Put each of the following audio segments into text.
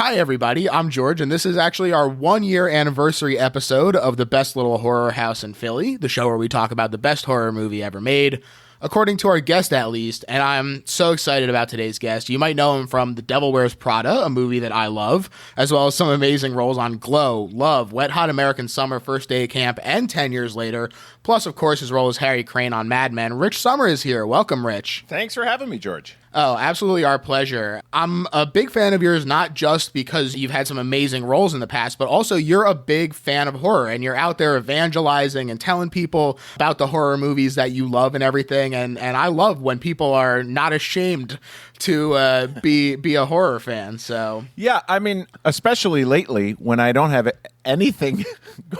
Hi, everybody. I'm George, and this is actually our 1-year anniversary episode of the Best Little Horror House in Philly, the show where we talk about the best horror movie ever made, according to our guest at least, and I'm so excited about today's guest. You might know him from The Devil Wears Prada, a movie that I love, as well as some amazing roles on Glow, Love, Wet Hot American Summer, First Day of Camp, and 10 Years Later, plus, of course, his role as Harry Crane on Mad Men. Rich Sommer is here. Welcome, Rich. Thanks for having me, George. Oh, absolutely our pleasure. I'm a big fan of yours, not just because you've had some amazing roles in the past, but also you're a big fan of horror, and you're out there evangelizing and telling people about the horror movies that you love and everything. And I love when people are not ashamed to be a horror fan. So yeah, I mean, especially lately when I don't have anything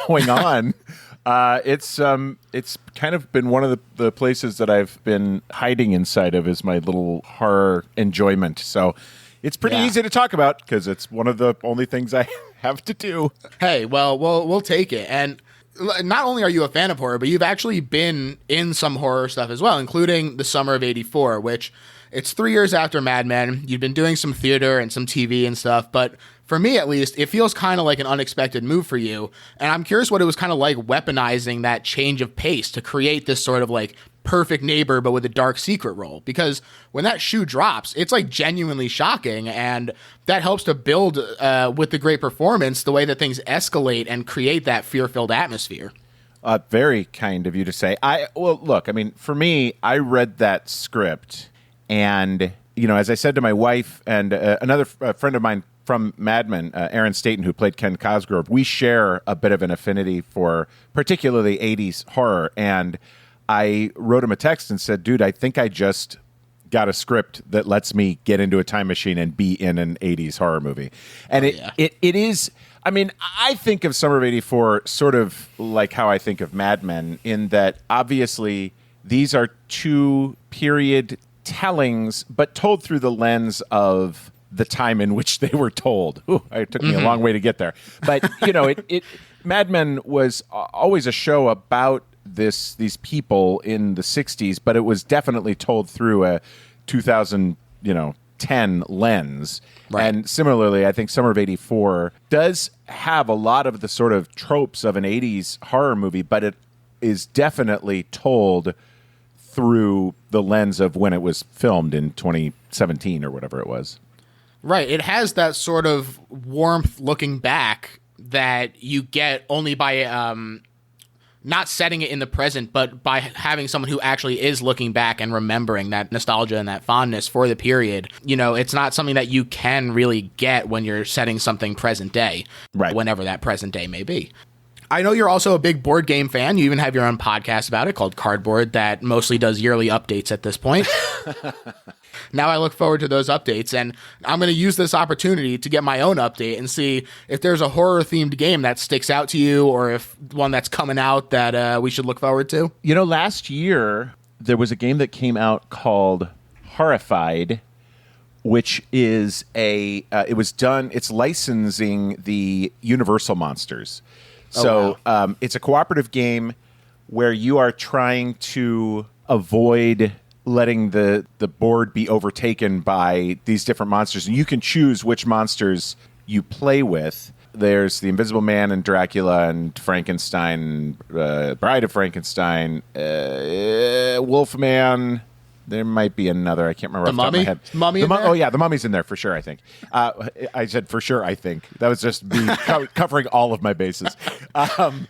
going on. It's kind of been one of the places that I've been hiding inside of is my little horror enjoyment. So it's pretty easy to talk about because it's one of the only things I have to do. Hey, well, we'll take it. And not only are you a fan of horror, but you've actually been in some horror stuff as well, including The Summer of '84, which it's 3 years after Mad Men. You've been doing some theater and some TV and stuff, but for me, at least, it feels kind of like an unexpected move for you. And I'm curious what it was kind of like weaponizing that change of pace to create this sort of like perfect neighbor, but with a dark secret role. Because when that shoe drops, it's like genuinely shocking. And that helps to build with the great performance, the way that things escalate and create that fear-filled atmosphere. Very kind of you to say. Well, look, I mean, for me, I read that script and, you know, as I said to my wife and another friend of mine, from Mad Men, Aaron Staten, who played Ken Cosgrove, we share a bit of an affinity for particularly 80s horror. And I wrote him a text and said, dude, I think I just got a script that lets me get into a time machine and be in an 80s horror movie. And it is, I mean, I think of Summer of '84 sort of like how I think of Mad Men, in that obviously these are two period tellings, but told through the lens of the time in which they were told. Ooh, it took me a long way to get there. But, you know, Mad Men was always a show about these people in the 60s, but it was definitely told through a 2010 lens. Right. And similarly, I think Summer of '84 does have a lot of the sort of tropes of an 80s horror movie, but it is definitely told through the lens of when it was filmed in 2017 or whatever it was. Right. It has that sort of warmth looking back that you get only by not setting it in the present, but by having someone who actually is looking back and remembering that nostalgia and that fondness for the period. You know, it's not something that you can really get when you're setting something present day, right? Whenever that present day may be. I know you're also a big board game fan. You even have your own podcast about it called Cardboard that mostly does yearly updates at this point. Now I look forward to those updates, and I'm going to use this opportunity to get my own update and see if there's a horror-themed game that sticks out to you, or if one that's coming out that we should look forward to. You know, last year there was a game that came out called Horrified, which is it's licensing the Universal monsters. So wow. It's a cooperative game where you are trying to avoid letting the board be overtaken by these different monsters. And you can choose which monsters you play with. There's the Invisible Man and Dracula and Frankenstein, Bride of Frankenstein, Wolfman. There might be another. I can't remember off the top of my head. Mummy in there? Oh, yeah, the Mummy's in there for sure, I think. I said for sure, I think. That was just me covering all of my bases.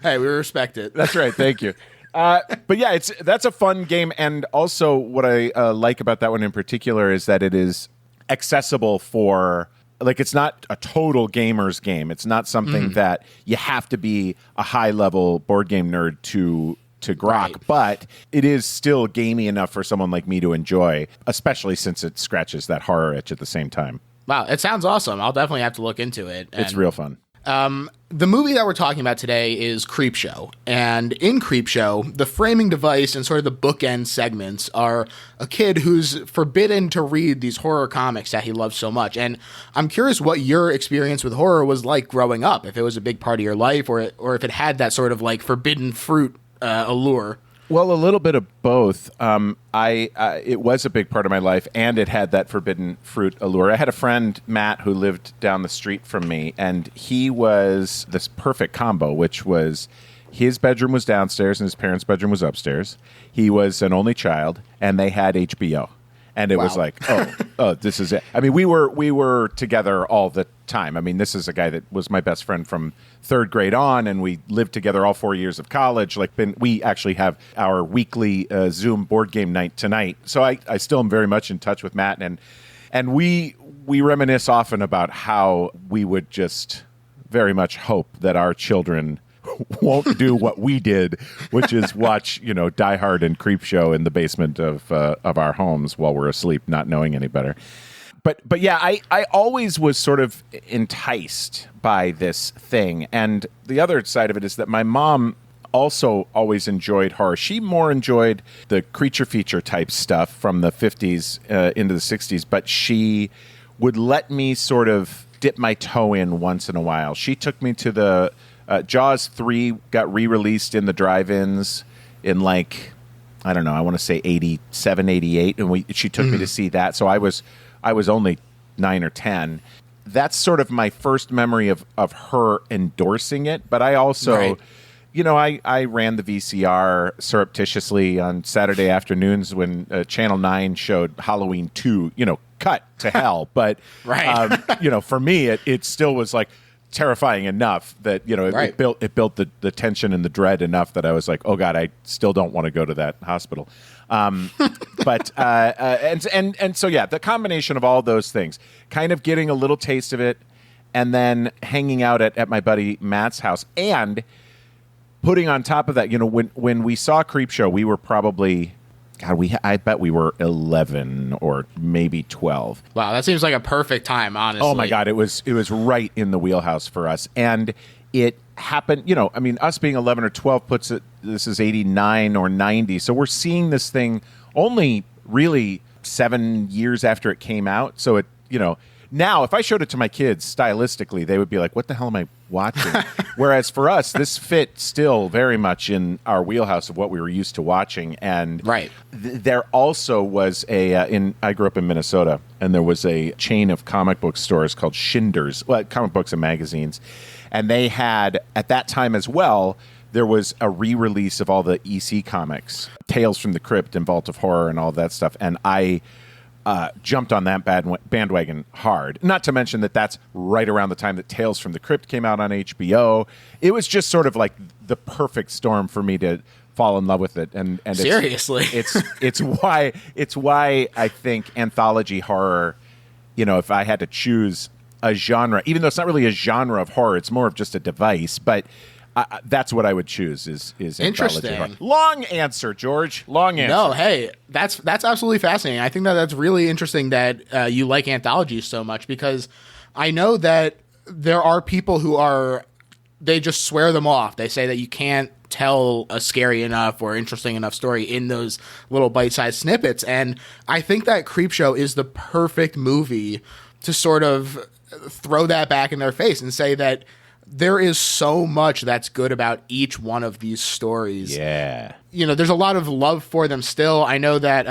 Hey, we respect it. That's right. Thank you. But yeah, that's a fun game. And also what I like about that one in particular is that it is accessible for, like, it's not a total gamer's game. It's not something that you have to be a high-level board game nerd to grok, right. But it is still gamey enough for someone like me to enjoy, especially since it scratches that horror itch at the same time. Wow, it sounds awesome. I'll definitely have to look into it. It's real fun. The movie that we're talking about today is Creepshow. And in Creepshow, the framing device and sort of the bookend segments are a kid who's forbidden to read these horror comics that he loves so much. And I'm curious what your experience with horror was like growing up, if it was a big part of your life or if it had that sort of like forbidden fruit allure. Well, a little bit of both. It was a big part of my life, and it had that forbidden fruit allure. I had a friend, Matt, who lived down the street from me, and he was this perfect combo, which was his bedroom was downstairs and his parents' bedroom was upstairs. He was an only child, and they had HBO. And it was like, this is it. I mean, we were together all the time. I mean, this is a guy that was my best friend from third grade on, and we lived together all 4 years of college. We actually have our weekly Zoom board game night tonight. So I still am very much in touch with Matt, and we reminisce often about how we would just very much hope that our children won't do what we did, which is watch, Die Hard and Creepshow in the basement of our homes while we're asleep, not knowing any better. But yeah, I always was sort of enticed by this thing. And the other side of it is that my mom also always enjoyed horror. She more enjoyed the creature feature type stuff from the 50s into the 60s, but she would let me sort of dip my toe in once in a while. She took me to the Jaws 3 got re-released in the drive-ins in I want to say 87, 88, and she took me to see that. So I was only 9 or 10. That's sort of my first memory of her endorsing it, but I also, I ran the VCR surreptitiously on Saturday afternoons when Channel 9 showed Halloween 2, cut to hell. But, for me, it still was terrifying enough that it built the tension and the dread enough that I was like, oh God, I still don't want to go to that hospital. But so yeah, the combination of all those things, kind of getting a little taste of it, and then hanging out at my buddy Matt's house, and putting on top of that, when we saw Creepshow, we were probably. God, I bet we were 11 or maybe 12. Wow, that seems like a perfect time, honestly. Oh my God, it was right in the wheelhouse for us. And it happened, us being 11 or 12 puts it, this is 89 or 90. So we're seeing this thing only really 7 years after it came out. So it, now if I showed it to my kids stylistically, they would be like, what the hell am I watching? Whereas for us, this fit still very much in our wheelhouse of what we were used to watching. And there also was I grew up in Minnesota, and there was a chain of comic book stores called Schindler's, comic books and magazines. And they had, at that time as well, there was a re-release of all the EC comics, Tales from the Crypt and Vault of Horror and all that stuff. And I jumped on that bandwagon hard. Not to mention that that's right around the time that Tales from the Crypt came out on HBO. It was just sort of like the perfect storm for me to fall in love with it. And seriously, it's why I think anthology horror. If I had to choose a genre, even though it's not really a genre of horror, it's more of just a device, but. That's what I would choose is interesting. Horror. Long answer, George. Long answer. No, hey, that's absolutely fascinating. I think that's really interesting that you like anthologies so much, because I know that there are people who they just swear them off. They say that you can't tell a scary enough or interesting enough story in those little bite-sized snippets. And I think that Creepshow is the perfect movie to sort of throw that back in their face and say that there is so much that's good about each one of these stories. Yeah. There's a lot of love for them still. I know that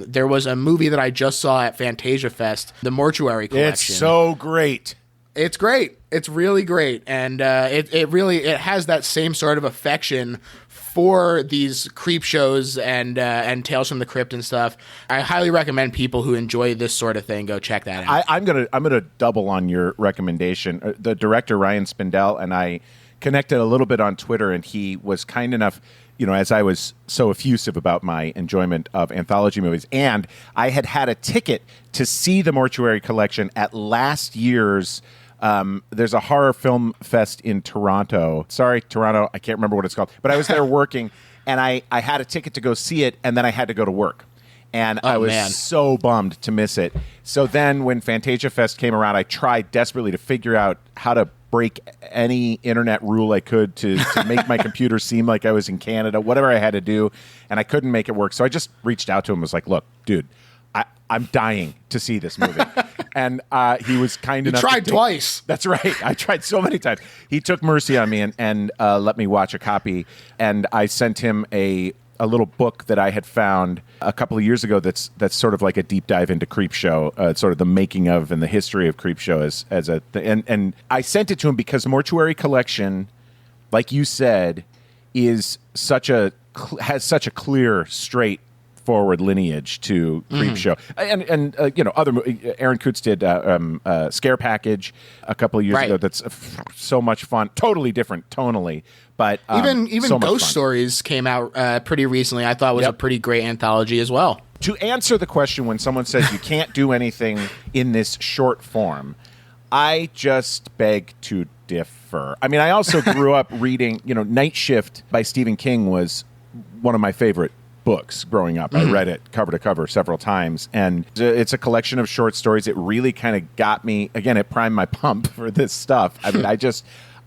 there was a movie that I just saw at Fantasia Fest, the Mortuary Collection. It's so great. It's great. It's really great. And it has that same sort of affection for these creep shows and Tales from the Crypt and stuff. I highly recommend people who enjoy this sort of thing go check that out. I'm gonna double on your recommendation. The director Ryan Spindell and I connected a little bit on Twitter, and he was kind enough, as I was so effusive about my enjoyment of anthology movies, and I had a ticket to see the Mortuary Collection at last year's. There's a horror film fest in Toronto. Sorry, Toronto. I can't remember what it's called. But I was there working, and I had a ticket to go see it, and then I had to go to work. And I was so bummed to miss it. So then when Fantasia Fest came around, I tried desperately to figure out how to break any internet rule I could to make my computer seem like I was in Canada, whatever I had to do. And I couldn't make it work. So I just reached out to him and was like, look, dude, I'm dying to see this movie. And he was kind enough. You tried twice. That's right. I tried so many times. He took mercy on me and let me watch a copy. And I sent him a a little book that I had found a couple of years ago that's sort of like a deep dive into Creepshow, sort of the making of and the history of Creepshow and I sent it to him because Mortuary Collection, like you said, is has such a clear, straightforward lineage to Creepshow, and other Aaron Kutz did Scare Package a couple of years ago. That's so much fun, totally different tonally, but even so Ghost Stories came out pretty recently. I thought was a pretty great anthology as well. To answer the question, when someone says you can't do anything in this short form, I just beg to differ. I mean, I also grew up reading, Night Shift by Stephen King was one of my favorite books growing up. I read it cover to cover several times, and it's a collection of short stories. It really kind of got me, again, it primed my pump for this stuff. I mean,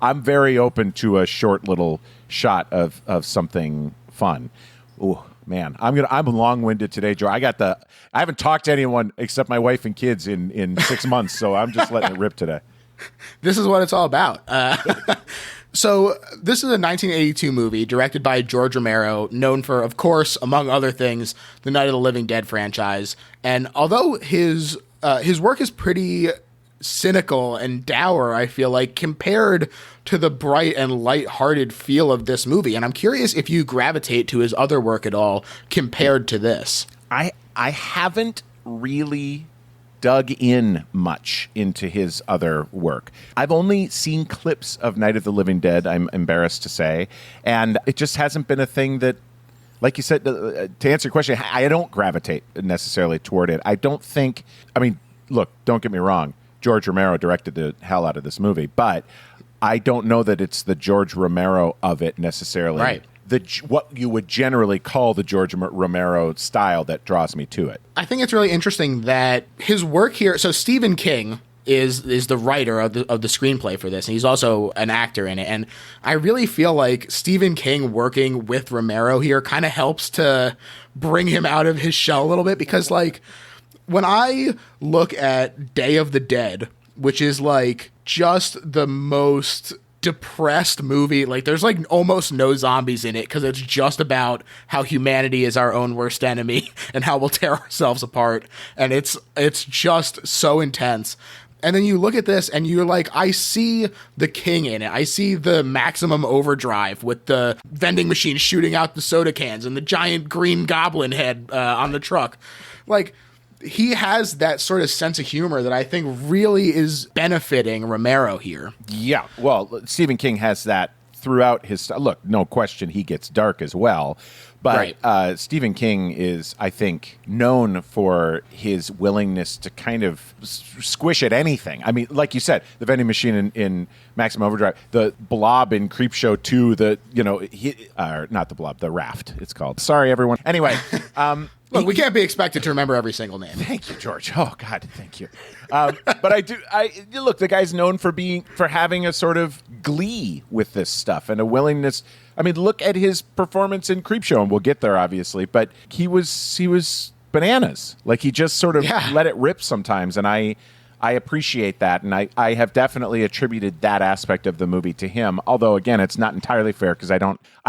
I'm very open to a short little shot of something fun. Oh man, I'm long-winded today, Joe. I haven't talked to anyone except my wife and kids in 6 months, so I'm just letting it rip today. This is what it's all about. So this is a 1982 movie directed by George Romero, known for, of course, among other things, the Night of the Living Dead franchise. And although his work is pretty cynical and dour, I feel like, compared to the bright and light-hearted feel of this movie. And I'm curious if you gravitate to his other work at all compared to this. I haven't really dug in much into his other work. I've only seen clips of Night of the Living Dead, I'm embarrassed to say, and it just hasn't been a thing that, like you said, to answer your question, I don't gravitate necessarily toward it. I don't think, I mean, look, don't get me wrong, George Romero directed the hell out of this movie, but I don't know that it's the George Romero of it necessarily. Right. What you would generally call the George Romero style that draws me to it. I think it's really interesting that his work here. So Stephen King is the writer of the screenplay for this, and he's also an actor in it. And I really feel like Stephen King working with Romero here kind of helps to bring him out of his shell a little bit, because like when I look at Day of the Dead, which is like just the most depressed movie, like there's like almost no zombies in it because it's just about how humanity is our own worst enemy and how we'll tear ourselves apart, and it's just so intense. And then you look at this and you're like, I see the King in it. I see the Maximum Overdrive with the vending machine shooting out the soda cans and the giant green goblin head on the truck. Like, he has that sort of sense of humor that I think really is benefiting Romero here. Yeah, well, Stephen King has that throughout his... Look, no question, he gets dark as well. But Stephen King is, I think, known for his willingness to kind of squish at anything. I mean, like you said, the vending machine in Maximum Overdrive, the blob in Creepshow 2, not the blob, the raft, it's called. Sorry, everyone. Anyway... Look, we can't be expected to remember every single name. Thank you, George. Oh God, thank you. But look, the guy's known for having a sort of glee with this stuff and a willingness. I mean, look at his performance in Creepshow, and we'll get there obviously. But he was bananas. Like he just sort of let it rip sometimes, and I appreciate that, and I have definitely attributed that aspect of the movie to him. Although, again, it's not entirely fair because I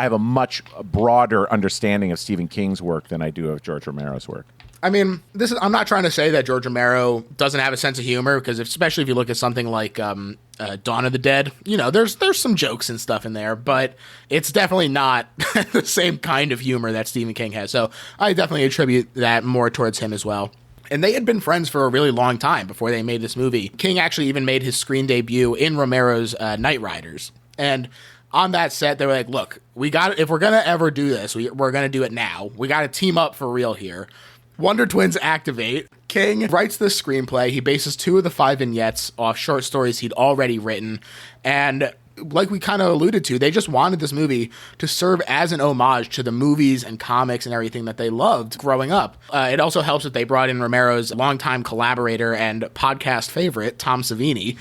have a much broader understanding of Stephen King's work than I do of George Romero's work. I mean, I'm not trying to say that George Romero doesn't have a sense of humor, because especially if you look at something like Dawn of the Dead, there's some jokes and stuff in there, but it's definitely not the same kind of humor that Stephen King has. So I definitely attribute that more towards him as well. And they had been friends for a really long time before they made this movie. King actually even made his screen debut in Romero's Night Riders. And on that set, they were like, look, if we're going to ever do this, we're going to do it now. We got to team up for real here. Wonder Twins activate. King writes this screenplay. He bases 2 of the 5 vignettes off short stories he'd already written. And like we kind of alluded to, they just wanted this movie to serve as an homage to the movies and comics and everything that they loved growing up. It also helps that they brought in Romero's longtime collaborator and podcast favorite, Tom Savini,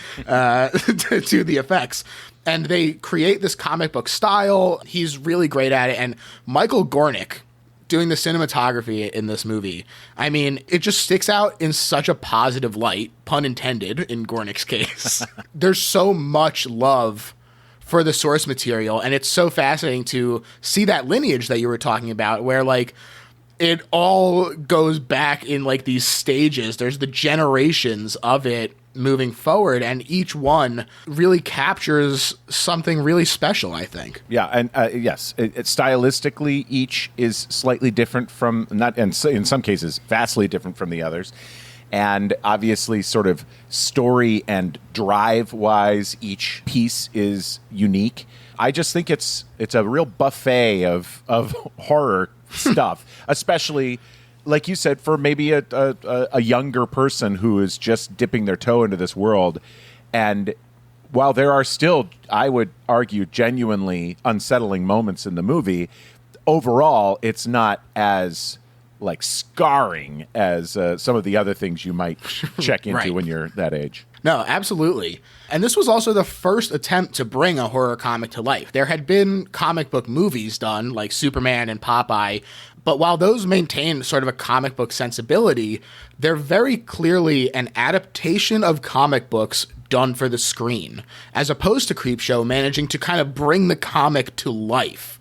to the effects. And they create this comic book style. He's really great at it. And Michael Gornick doing the cinematography in this movie, I mean, it just sticks out in such a positive light, pun intended, in Gornick's case. There's so much love for the source material. And it's so fascinating to see that lineage that you were talking about, where like it all goes back in like these stages. There's the generations of it moving forward, and each one really captures something really special, I think. Yeah, and yes, stylistically, each is slightly different from, not, and in some cases, vastly different from the others. And obviously, sort of story and drive-wise, each piece is unique. I just think it's a real buffet of horror stuff, especially, like you said, for maybe a younger person who is just dipping their toe into this world. And while there are still, I would argue, genuinely unsettling moments in the movie, overall, it's not as like scarring as some of the other things you might check into Right. when you're that age. No, absolutely. And this was also the first attempt to bring a horror comic to life. There had been comic book movies done, like Superman and Popeye, but while those maintain sort of a comic book sensibility, they're very clearly an adaptation of comic books done for the screen, as opposed to Creepshow managing to kind of bring the comic to life.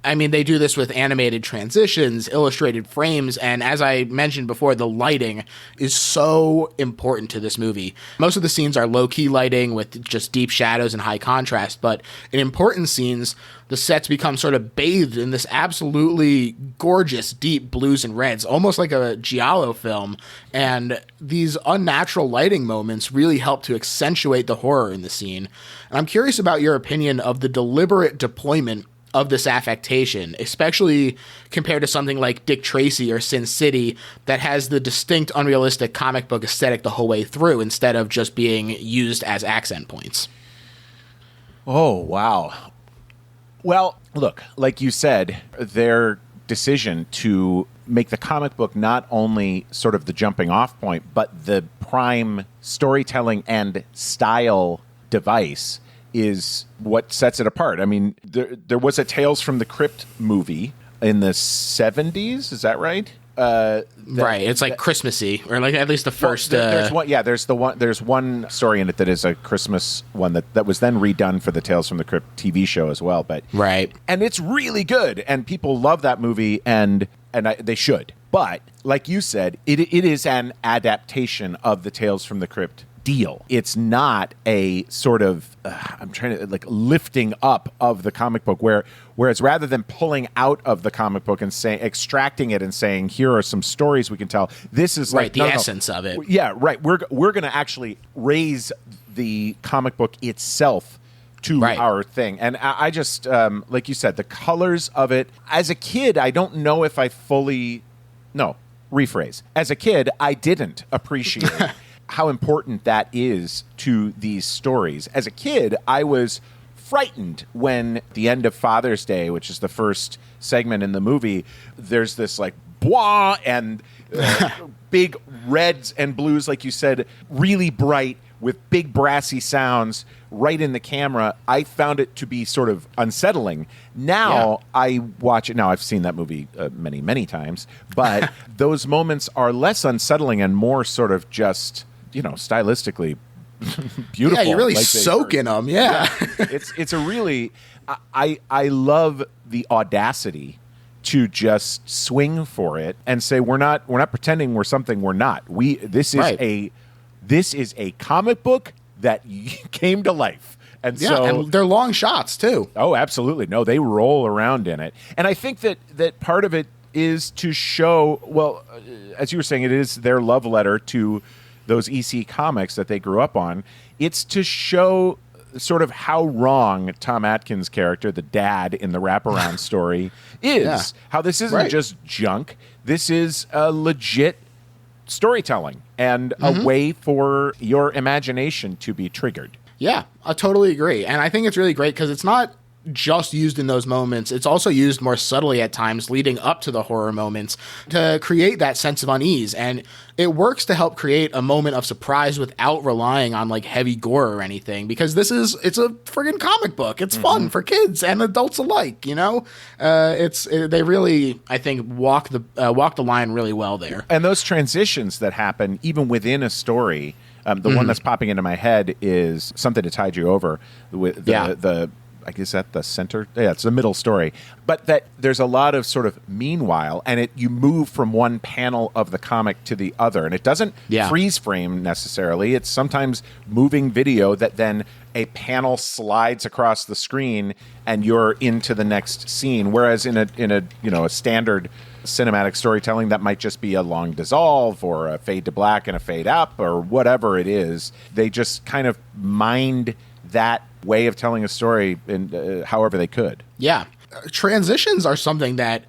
I mean, they do this with animated transitions, illustrated frames, and as I mentioned before, the lighting is so important to this movie. Most of the scenes are low-key lighting with just deep shadows and high contrast, but in important scenes, the sets become sort of bathed in this absolutely gorgeous deep blues and reds, almost like a giallo film, and these unnatural lighting moments really help to accentuate the horror in the scene. And I'm curious about your opinion of the deliberate deployment of this affectation, especially compared to something like Dick Tracy or Sin City that has the distinct unrealistic comic book aesthetic the whole way through instead of just being used as accent points. Oh, wow. Well, look, like you said, their decision to make the comic book not only sort of the jumping off point, but the prime storytelling and style device is what sets it apart. I mean, there was a Tales from the Crypt movie in the 70s, is that right? Right, it's like Christmassy, or like at least the first. There's one. Yeah, there's one story in it that is a Christmas one that was then redone for the Tales from the Crypt TV show as well. But right, and it's really good, and people love that movie, and they should. But like you said, it is an adaptation of the Tales from the Crypt deal. It's not a sort of I'm trying to like lifting up of the comic book, whereas rather than pulling out of the comic book and extracting it and saying here are some stories we can tell, this is like the essence of it. Yeah, right. We're going to actually raise the comic book itself to our thing. And I just like you said, the colors of it. As a kid, I don't know if I fully rephrase. As a kid, I didn't appreciate how important that is to these stories. As a kid, I was frightened when at the end of Father's Day, which is the first segment in the movie, there's this like blah and big reds and blues, like you said, really bright with big brassy sounds right in the camera. I found it to be sort of unsettling. Now I watch it. Now I've seen that movie many, many times, but those moments are less unsettling and more sort of just, stylistically beautiful. Yeah, you really soak in them. Yeah. It's a really, I love the audacity to just swing for it and say we're not pretending we're something we're not. This is a comic book that came to life. And so and they're long shots too. Oh, absolutely. No, they roll around in it. And I think that part of it is to show, well, as you were saying, it is their love letter to those EC comics that they grew up on. It's to show sort of how wrong Tom Atkins' character, the dad in the wraparound story, is. Yeah. How this isn't just junk. This is a legit storytelling and a way for your imagination to be triggered. Yeah, I totally agree. And I think it's really great because it's not just used in those moments. It's also used more subtly at times leading up to the horror moments to create that sense of unease. And it works to help create a moment of surprise without relying on like heavy gore or anything, because it's a friggin' comic book. It's fun for kids and adults alike, they really, I think, walk the line really well there. And those transitions that happen even within a story, the one that's popping into my head is Something to Tide You Over with the I guess at the center. Yeah, it's the middle story. But that there's a lot of sort of meanwhile, and you move from one panel of the comic to the other, and it doesn't freeze frame necessarily. It's sometimes moving video that then a panel slides across the screen and you're into the next scene. Whereas in a standard cinematic storytelling, that might just be a long dissolve or a fade to black and a fade up or whatever it is. They just kind of mind that way of telling a story in however they could. Yeah. Transitions are something that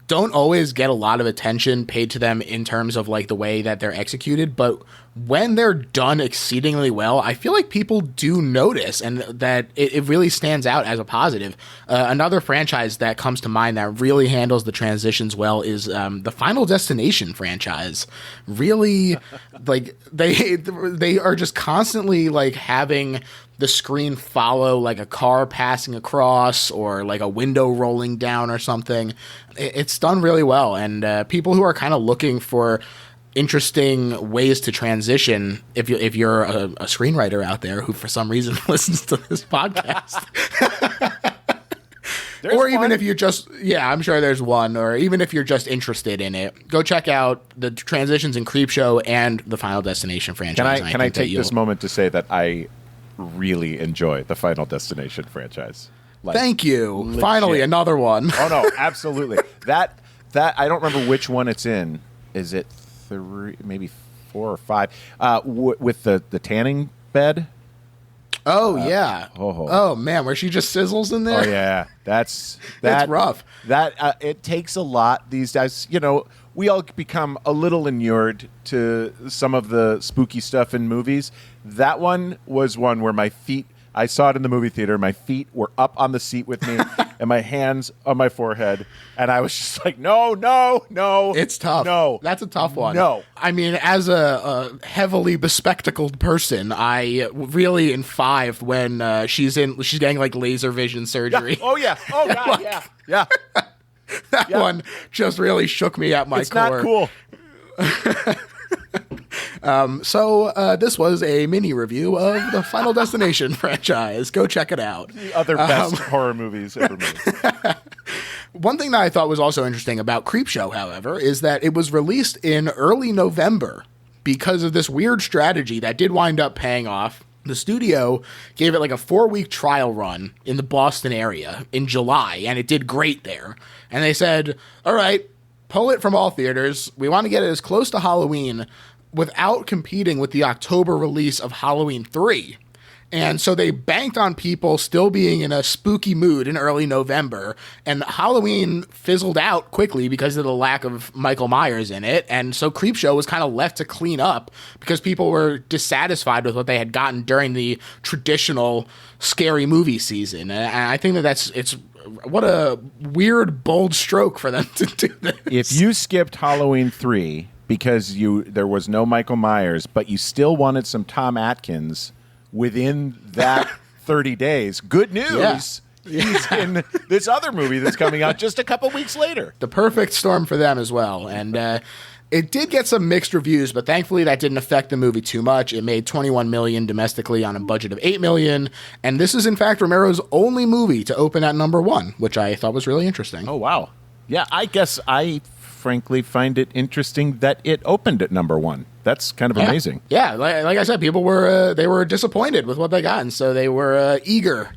don't always get a lot of attention paid to them in terms of like the way that they're executed, but when they're done exceedingly well, I feel like people do notice and that it really stands out as a positive. Another franchise that comes to mind that really handles the transitions well is the Final Destination franchise. Really, like they are just constantly like having the screen follow like a car passing across or like a window rolling down or something. It's done really well, and people who are kind of looking for interesting ways to transition, if you're a screenwriter out there who for some reason listens to this podcast, or even if you're just, I'm sure there's one, or even if you're just interested in it, go check out the transitions in Creepshow and the Final Destination franchise. Can I take this moment to say that I really enjoy the Final Destination franchise? Thank you. Legit. Finally, another one. Oh no, absolutely. That I don't remember which one it's in. Is it 3, maybe 4 or 5? With the tanning bed. Oh yeah. Oh man, where she just sizzles in there. Oh yeah, that's rough. That it takes a lot these days. You know, we all become a little inured to some of the spooky stuff in movies. That one was one where my feet. I saw it in the movie theater. My feet were up on the seat with me and my hands on my forehead. And I was just like, no. It's tough. No. That's a tough one. No. I mean, as a heavily bespectacled person, I really in 5 when she's getting like laser vision surgery. Yeah. Oh, yeah. Oh, God. Like, yeah. That one just really shook me at my core. It's not cool. So this was a mini review of the Final Destination franchise. Go check it out. The other best horror movies ever made. One thing that I thought was also interesting about Creepshow, however, is that it was released in early November because of this weird strategy that did wind up paying off. The studio gave it like a 4-week trial run in the Boston area in July, and it did great there. And they said, all right, pull it from all theaters. We want to get it as close to Halloween without competing with the October release of Halloween 3. And so they banked on people still being in a spooky mood in early November, and Halloween fizzled out quickly because of the lack of Michael Myers in it. And so Creepshow was kind of left to clean up because people were dissatisfied with what they had gotten during the traditional scary movie season. And I think it's what a weird, bold stroke for them to do this. If you skipped Halloween 3 because there was no Michael Myers, but you still wanted some Tom Atkins within that 30 days, good news. Yeah. He's in this other movie that's coming out just a couple weeks later. The perfect storm for them as well. And it did get some mixed reviews, but thankfully that didn't affect the movie too much. It made $21 million domestically on a budget of $8 million. And this is, in fact, Romero's only movie to open at number 1, which I thought was really interesting. Oh, wow. Yeah, I guess I frankly find it interesting that it opened at number 1. That's kind of amazing. Yeah, like I said, people were disappointed with what they got, and so they were eager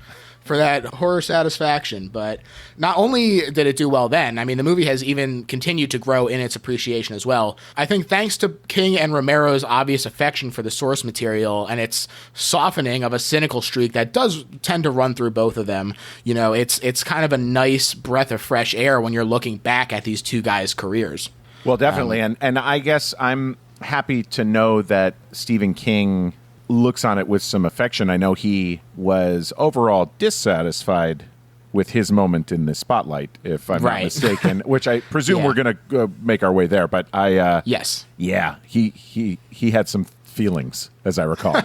for that horror satisfaction. But not only did it do well then, I mean, the movie has even continued to grow in its appreciation as well. I think thanks to King and Romero's obvious affection for the source material and its softening of a cynical streak that does tend to run through both of them, you know, it's kind of a nice breath of fresh air when you're looking back at these two guys' careers. Well, definitely. And I guess I'm happy to know that Stephen King looks on it with some affection. I know he was overall dissatisfied with his moment in the spotlight, if I'm not mistaken, which I presume we're going to make our way there. But yes. Yeah, he had some feelings, as I recall.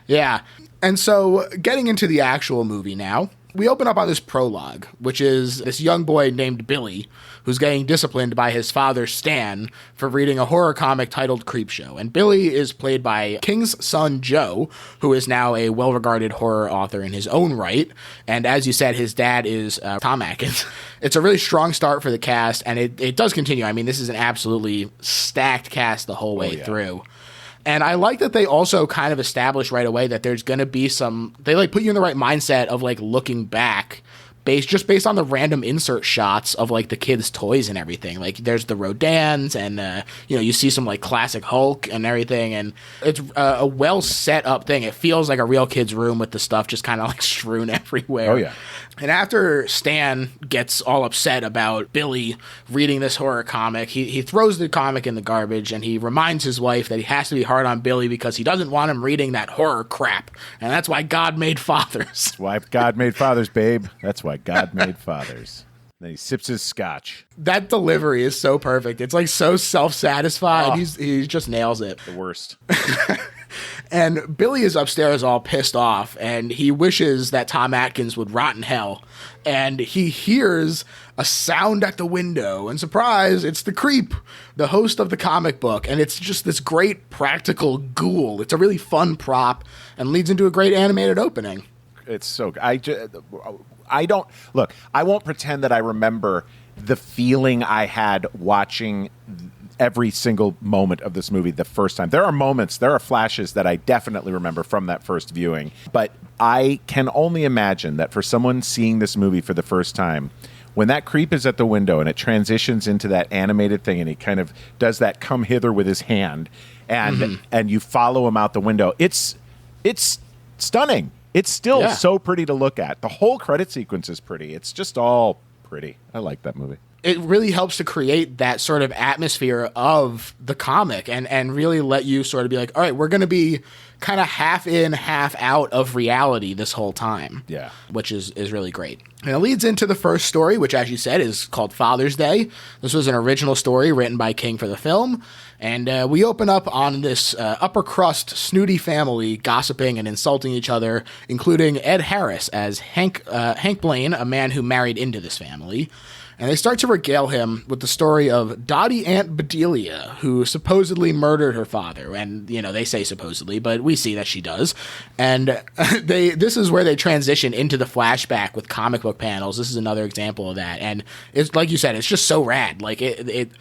Yeah. And so getting into the actual movie now, We open up on this prologue, which is this young boy named Billy, who's getting disciplined by his father, Stan, for reading a horror comic titled Creepshow. And Billy is played by King's son, Joe, who is now a well-regarded horror author in his own right. And as you said, his dad is Tom Atkins. It's a really strong start for the cast, and it does continue. I mean, this is an absolutely stacked cast the whole way through. And I like that they also kind of establish right away that there's going to be they like put you in the right mindset of like looking back based on the random insert shots of like the kids' toys and everything. Like there's the Rodans and, you see some like classic Hulk and everything. And it's a well set up thing. It feels like a real kid's room with the stuff just kind of like strewn everywhere. Oh, yeah. And after Stan gets all upset about Billy reading this horror comic, he throws the comic in the garbage and he reminds his wife that he has to be hard on Billy because he doesn't want him reading that horror crap. And that's why God made fathers. That's why God made fathers, babe. That's why God made fathers. Then he sips his scotch. That delivery is so perfect. It's like so self-satisfied. Oh. He just nails it. The worst. And Billy is upstairs all pissed off, and he wishes that Tom Atkins would rot in hell. And he hears a sound at the window, and surprise, it's the Creep, the host of the comic book. And it's just this great practical ghoul. It's a really fun prop and leads into a great animated opening. It's so good. I don't look. I won't pretend that I remember the feeling I had watching every single moment of this movie the first time. There are flashes that I definitely remember from that first viewing. But I can only imagine that for someone seeing this movie for the first time, when that Creep is at the window and it transitions into that animated thing and he kind of does that come hither with his hand and you follow him out the window, it's stunning. It's still so pretty to look at. The whole credit sequence is pretty. It's just all pretty. I like that movie. It really helps to create that sort of atmosphere of the comic and really let you sort of be like, all right, we're going to be kind of half in, half out of reality this whole time. Yeah. Which is really great. And it leads into the first story, which, as you said, is called Father's Day. This was an original story written by King for the film. And we open up on this upper crust, snooty family gossiping and insulting each other, including Ed Harris as Hank Blaine, a man who married into this family. And they start to regale him with the story of Dottie Aunt Bedelia, who supposedly murdered her father. And, they say supposedly, but we see that she does. And this is where they transition into the flashback with comic book panels. This is another example of that. And it's like you said, it's just so rad. Like it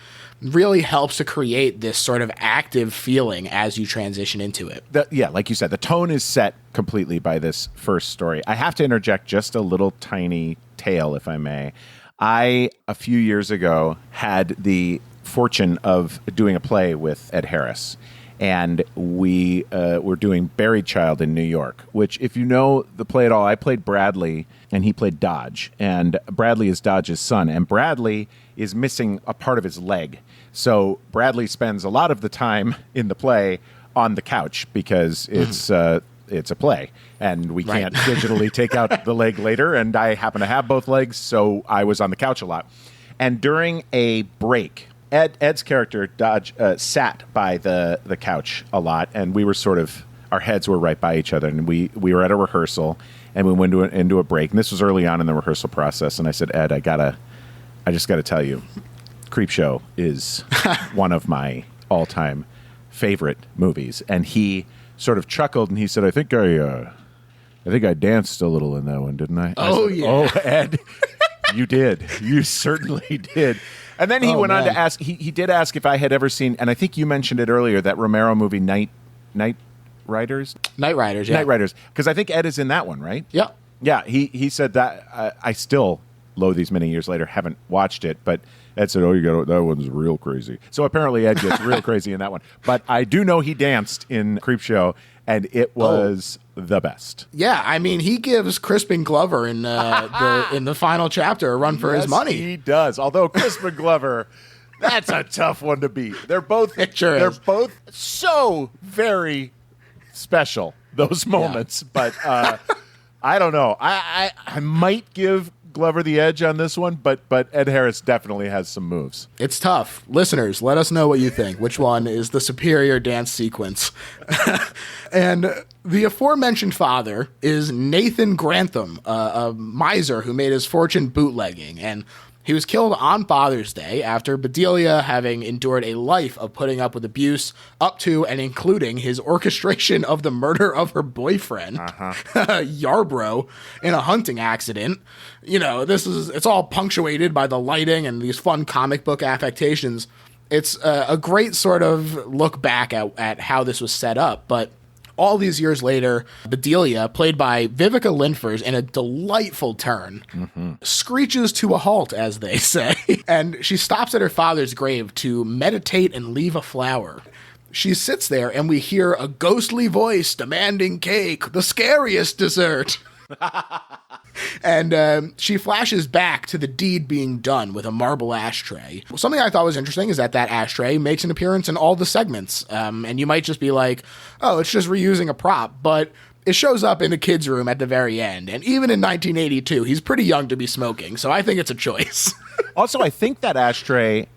really helps to create this sort of active feeling as you transition into it. Like you said, the tone is set completely by this first story. I have to interject just a little tiny tale, if I may. I, a few years ago, had the fortune of doing a play with Ed Harris. And we were doing Buried Child in New York, which, if you know the play at all, I played Bradley and he played Dodge. And Bradley is Dodge's son. And Bradley is missing a part of his leg. So Bradley spends a lot of the time in the play on the couch because it's a play, and we can't digitally take out the leg later, and I happen to have both legs, so I was on the couch a lot. And during a break, Ed's character, Dodge, sat by the couch a lot, and we were our heads were right by each other, and we were at a rehearsal, and we went into a break, and this was early on in the rehearsal process, and I said, Ed, I just got to tell you, Creepshow is one of my all-time favorite movies, and he sort of chuckled and he said, I think I danced a little in that one, didn't I? Oh, said, yeah. Oh, Ed, you did. You certainly did. And then he went on to ask, he did ask if I had ever seen, and I think you mentioned it earlier, that Romero movie, Night Riders? Night Riders, yeah. Night Riders. Because I think Ed is in that one, right? Yeah. Yeah, he said that. I still, these many years later, haven't watched it, but Ed said, that one's real crazy. So apparently Ed gets real crazy in that one. But I do know he danced in Creepshow, and it was the best. Yeah, I mean, he gives Crispin Glover in the final chapter a run for his money. He does. Although Crispin Glover, that's a tough one to beat. They're both both so very special, those moments. Yeah. But I don't know. I might give Glover the edge on this one, but Ed Harris definitely has some moves. It's tough. Listeners, let us know what you think. Which one is the superior dance sequence? And the aforementioned father is Nathan Grantham, a miser who made his fortune bootlegging, and he was killed on Father's Day after Bedelia having endured a life of putting up with abuse up to and including his orchestration of the murder of her boyfriend, Yarbrough, in a hunting accident. You know, it's all punctuated by the lighting and these fun comic book affectations. It's a great sort of look back at how this was set up, but all these years later, Bedelia, played by Vivica Linfors in a delightful turn, screeches to a halt, as they say, and she stops at her father's grave to meditate and leave a flower. She sits there, and we hear a ghostly voice demanding cake, the scariest dessert. And she flashes back to the deed being done with a marble ashtray. Something I thought was interesting is that ashtray makes an appearance in all the segments. And you might just be like, oh, it's just reusing a prop. But it shows up in the kids' room at the very end. And even in 1982, he's pretty young to be smoking. So I think it's a choice. Also, I think that ashtray,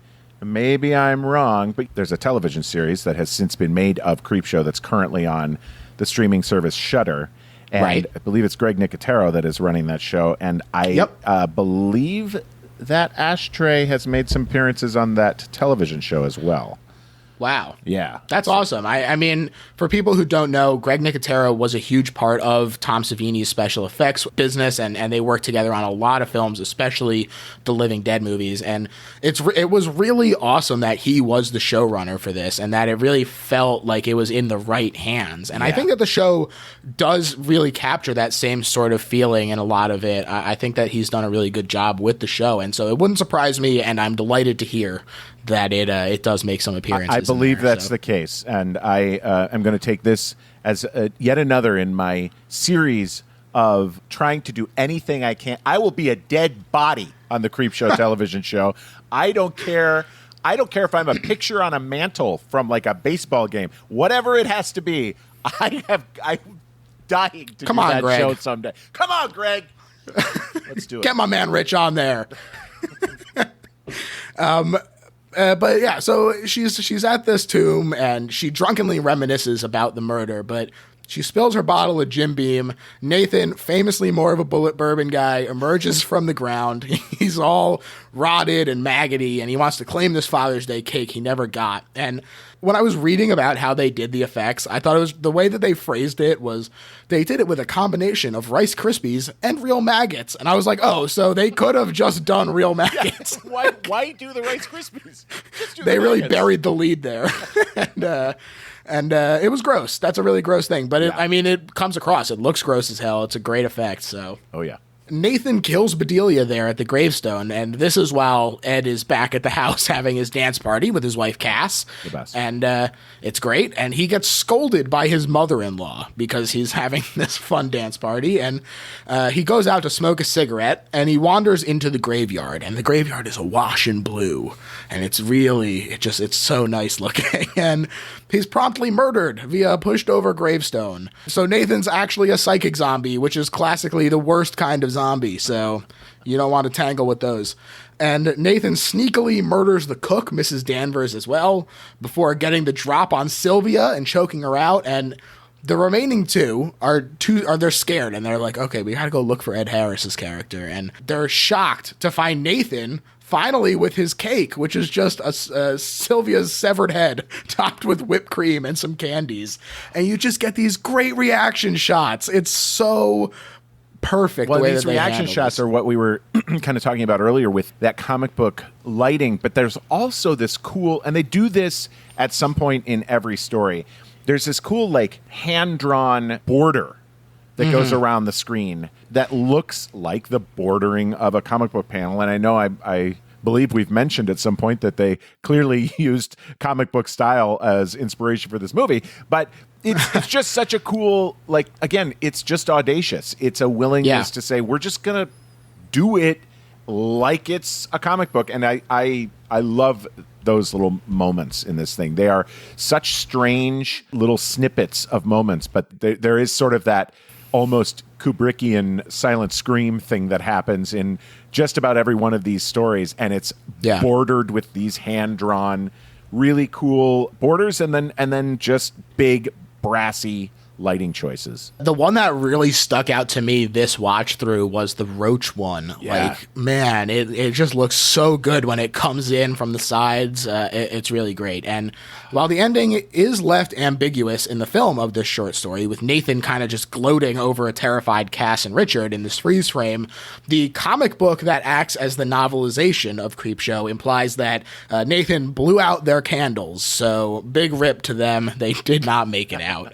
maybe I'm wrong, but there's a television series that has since been made of Creepshow that's currently on the streaming service Shudder. And right. I believe it's Greg Nicotero that is running that show. And I believe that ashtray has made some appearances on that television show as well. Wow. Yeah. That's awesome. I mean, for people who don't know, Greg Nicotero was a huge part of Tom Savini's special effects business, and they worked together on a lot of films, especially the Living Dead movies. And it was really awesome that he was the showrunner for this, and that it really felt like it was in the right hands. And I think that the show does really capture that same sort of feeling in a lot of it. I think that he's done a really good job with the show, and so it wouldn't surprise me, and I'm delighted to hear that it does make some appearances. I believe that's the case, and I am going to take this as yet another in my series of trying to do anything I can. I will be a dead body on the Creepshow television show. I don't care. I don't care if I'm a picture on a mantle from like a baseball game, whatever it has to be. I'm dying to do that Greg. show someday. Come on, Greg. Let's do it. Get my man Rich on there. But yeah, so she's at this tomb and she drunkenly reminisces about the murder, but she spills her bottle of Jim Beam. Nathan, famously more of a bullet bourbon guy, emerges from the ground. He's all rotted and maggoty, and he wants to claim this Father's Day cake he never got. And when I was reading about how they did the effects, I thought it was the way that they phrased it was they did it with a combination of Rice Krispies and real maggots. And I was like, oh, so they could have just done real maggots. Yeah. Why do the Rice Krispies? They really buried the lead there. And it was gross. That's a really gross thing. But it comes across. It looks gross as hell. It's a great effect. So. Oh, yeah. Nathan kills Bedelia there at the gravestone, and this is while Ed is back at the house having his dance party with his wife Cass. The best. And it's great, and he gets scolded by his mother-in-law because he's having this fun dance party, and he goes out to smoke a cigarette, and he wanders into the graveyard, and the graveyard is awash in blue, and it's so nice looking, and he's promptly murdered via a pushed-over gravestone. So Nathan's actually a psychic zombie, which is classically the worst kind of zombie, so you don't want to tangle with those. And Nathan sneakily murders the cook, Mrs. Danvers, as well, before getting the drop on Sylvia and choking her out. And the remaining two are they're scared, and they're like, okay, we gotta go look for Ed Harris's character. And they're shocked to find Nathan finally with his cake, which is just Sylvia's severed head topped with whipped cream and some candies. And you just get these great reaction shots. It's so perfect. Well, the way these that reaction shots are what we were kind of talking about earlier with that comic book lighting, but there's also this cool, and they do this at some point in every story, there's this cool like hand-drawn border that goes around the screen that looks like the bordering of a comic book panel. And I know I believe we've mentioned at some point that they clearly used comic book style as inspiration for this movie, but it's just such a cool, like, again, it's just audacious. It's a willingness to say, we're just going to do it like it's a comic book. And I love those little moments in this thing. They are such strange little snippets of moments, but there is sort of that almost Kubrickian silent scream thing that happens in just about every one of these stories, and it's bordered with these hand-drawn, really cool borders, and then just big, brassy lighting choices. The one that really stuck out to me this watch through was the roach one. Yeah. Like, man, it just looks so good when it comes in from the sides. It's really great. And while the ending is left ambiguous in the film of this short story, with Nathan kind of just gloating over a terrified Cass and Richard in this freeze frame, the comic book that acts as the novelization of Creepshow implies that Nathan blew out their candles. So big rip to them. They did not make it out,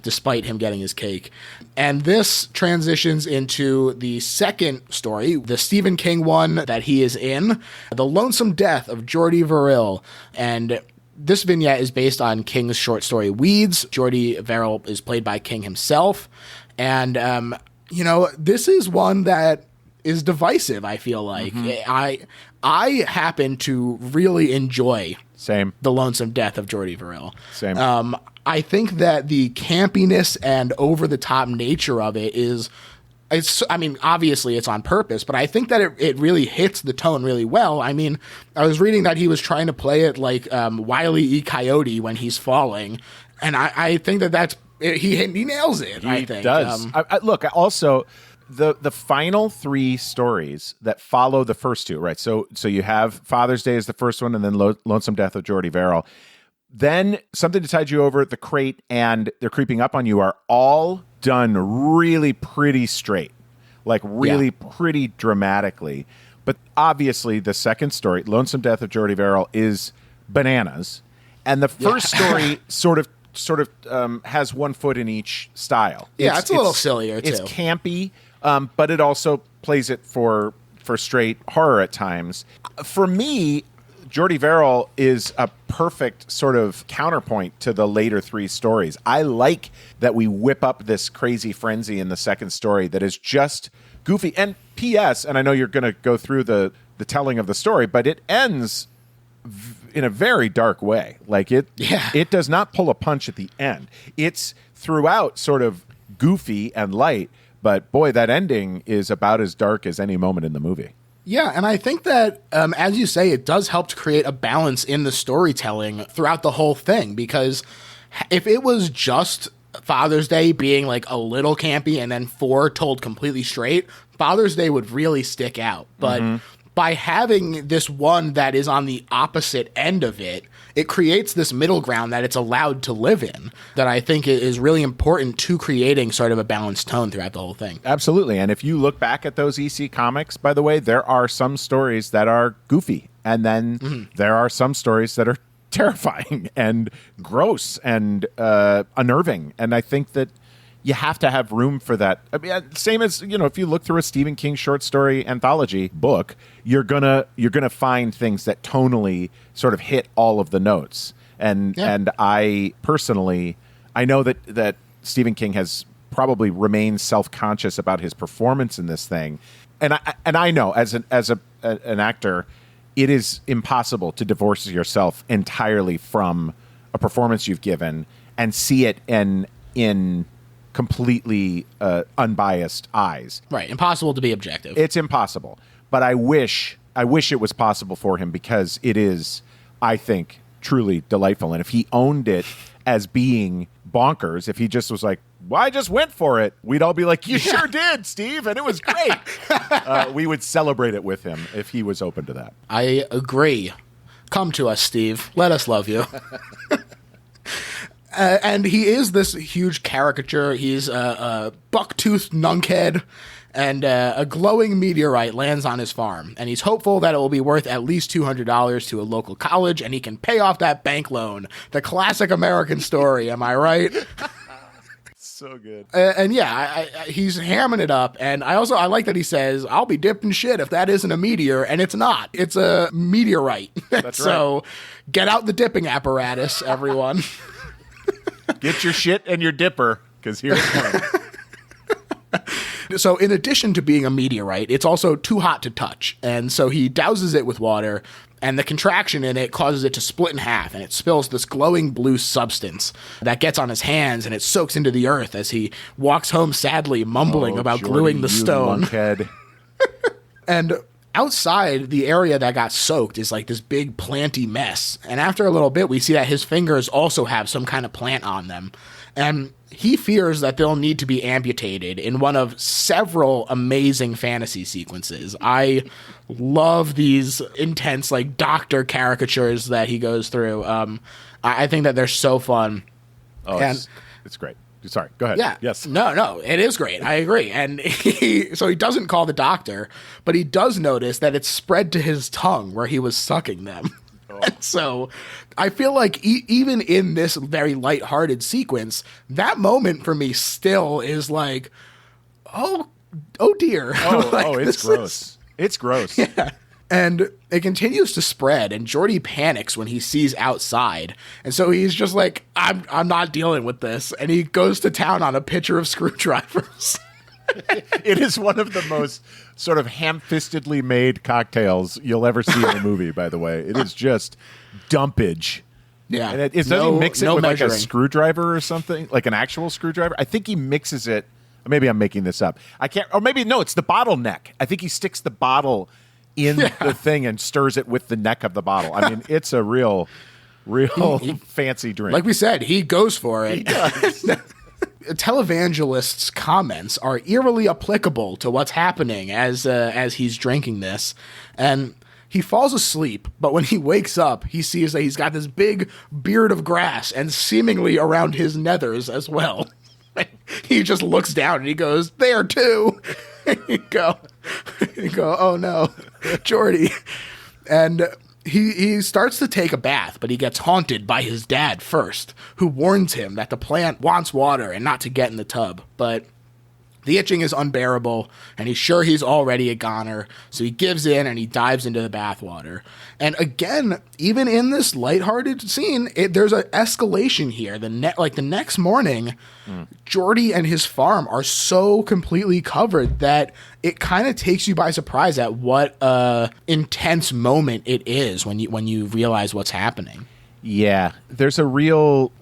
despite him getting his cake. And this transitions into the second story, the Stephen King one that he is in, The Lonesome Death of Jordy Verrill. And this vignette is based on King's short story Weeds. Jordy Verrill is played by King himself. And, this is one that is divisive, I feel like. I happen to really enjoy Same. The Lonesome Death of Jordy Verrill. Same. I think that the campiness and over-the-top nature of it obviously it's on purpose, but I think that it really hits the tone really well. I mean, I was reading that he was trying to play it like Wile E. Coyote when he's falling, and I think he nails it, I think. He does. Look, also, the final three stories that follow the first two, right? So you have Father's Day is the first one, and then Lonesome Death of Jordy Verrill. Then Something to Tide You Over, The Crate, and They're Creeping Up on You are all done really pretty straight, like really pretty dramatically. But obviously the second story, Lonesome Death of Jordy Verrill, is bananas. And the first story sort of has one foot in each style. It's a little sillier, too. It's campy, but it also plays it for straight horror at times. For me, Jordy Verrill is a perfect sort of counterpoint to the later three stories. I like that we whip up this crazy frenzy in the second story that is just goofy. And P.S., and I know you're going to go through the telling of the story, but it ends in a very dark way. Like it does not pull a punch at the end. It's throughout sort of goofy and light, but boy, that ending is about as dark as any moment in the movie. Yeah, and I think that, as you say, it does help to create a balance in the storytelling throughout the whole thing, because if it was just Father's Day being like a little campy and then 4 told completely straight, Father's Day would really stick out. But by having this one that is on the opposite end of it, it creates this middle ground that it's allowed to live in that I think is really important to creating sort of a balanced tone throughout the whole thing. Absolutely. And if you look back at those EC comics, by the way, there are some stories that are goofy. And then there are some stories that are terrifying and gross and unnerving. And I think that you have to have room for that. I mean, same as, if you look through a Stephen King short story anthology book, you're gonna find things that tonally sort of hit all of the notes. And I personally, I know that Stephen King has probably remained self-conscious about his performance in this thing. And I know as an actor, it is impossible to divorce yourself entirely from a performance you've given and see it in completely unbiased eyes. Right. Impossible to be objective. It's impossible. But I wish it was possible for him, because it is, I think, truly delightful. And if he owned it as being bonkers, if he just was like, well, I just went for it, we'd all be like, you sure did, Steve, and it was great. We would celebrate it with him if he was open to that. I agree. Come to us, Steve. Let us love you. And he is this huge caricature. He's a buck-toothed nunkhead, and a glowing meteorite lands on his farm. And he's hopeful that it will be worth at least $200 to a local college, and he can pay off that bank loan. The classic American story, am I right? So good. He's hamming it up. And I like that he says, I'll be dipped in shit if that isn't a meteor. And it's not. It's a meteorite. That's so right. Get out the dipping apparatus, everyone. Get your shit and your dipper, because here it comes. So in addition to being a meteorite, it's also too hot to touch. And so he douses it with water, and the contraction in it causes it to split in half, and it spills this glowing blue substance that gets on his hands, and it soaks into the earth as he walks home sadly, mumbling about Jordy, gluing the you stone. lunkhead. And outside, the area that got soaked is like this big planty mess. And after a little bit, we see that his fingers also have some kind of plant on them. And he fears that they'll need to be amputated in one of several amazing fantasy sequences. I love these intense, like, doctor caricatures that he goes through. I think that they're so fun. Oh, and it's great. Sorry, go ahead. Yeah. Yes. No, it is great. I agree. And so he doesn't call the doctor, but he does notice that it's spread to his tongue where he was sucking them. Oh. And so I feel like even in this very lighthearted sequence, that moment for me still is like, oh dear. It's gross. It's gross. Yeah. And it continues to spread, and Jordy panics when he sees outside. And so he's just like, I'm not dealing with this. And he goes to town on a pitcher of screwdrivers. It is one of the most sort of ham-fistedly made cocktails you'll ever see in a movie, by the way. It is just dumpage. Yeah. And does he mix it with measuring. like a screwdriver or something? Like an actual screwdriver? I think he mixes it. Or maybe I'm making this up. I can't. Or maybe, no, it's the bottleneck. I think he sticks the bottle in the thing and stirs it with the neck of the bottle. I mean, it's a real fancy drink. Like we said, he goes for it. He does. Televangelist's comments are eerily applicable to what's happening as he's drinking this. And he falls asleep, but when he wakes up, he sees that he's got this big beard of grass and seemingly around his nethers as well. He just looks down and he goes, there too. you go, oh no, Jordy. And he starts to take a bath, but he gets haunted by his dad first, who warns him that the plant wants water and not to get in the tub. But the itching is unbearable, and he's sure he's already a goner, so he gives in and he dives into the bathwater. And again, even in this lighthearted scene, there's an escalation here. The next morning, Jordy and his farm are so completely covered that it kind of takes you by surprise at what intense moment it is when you realize what's happening. Yeah, there's a real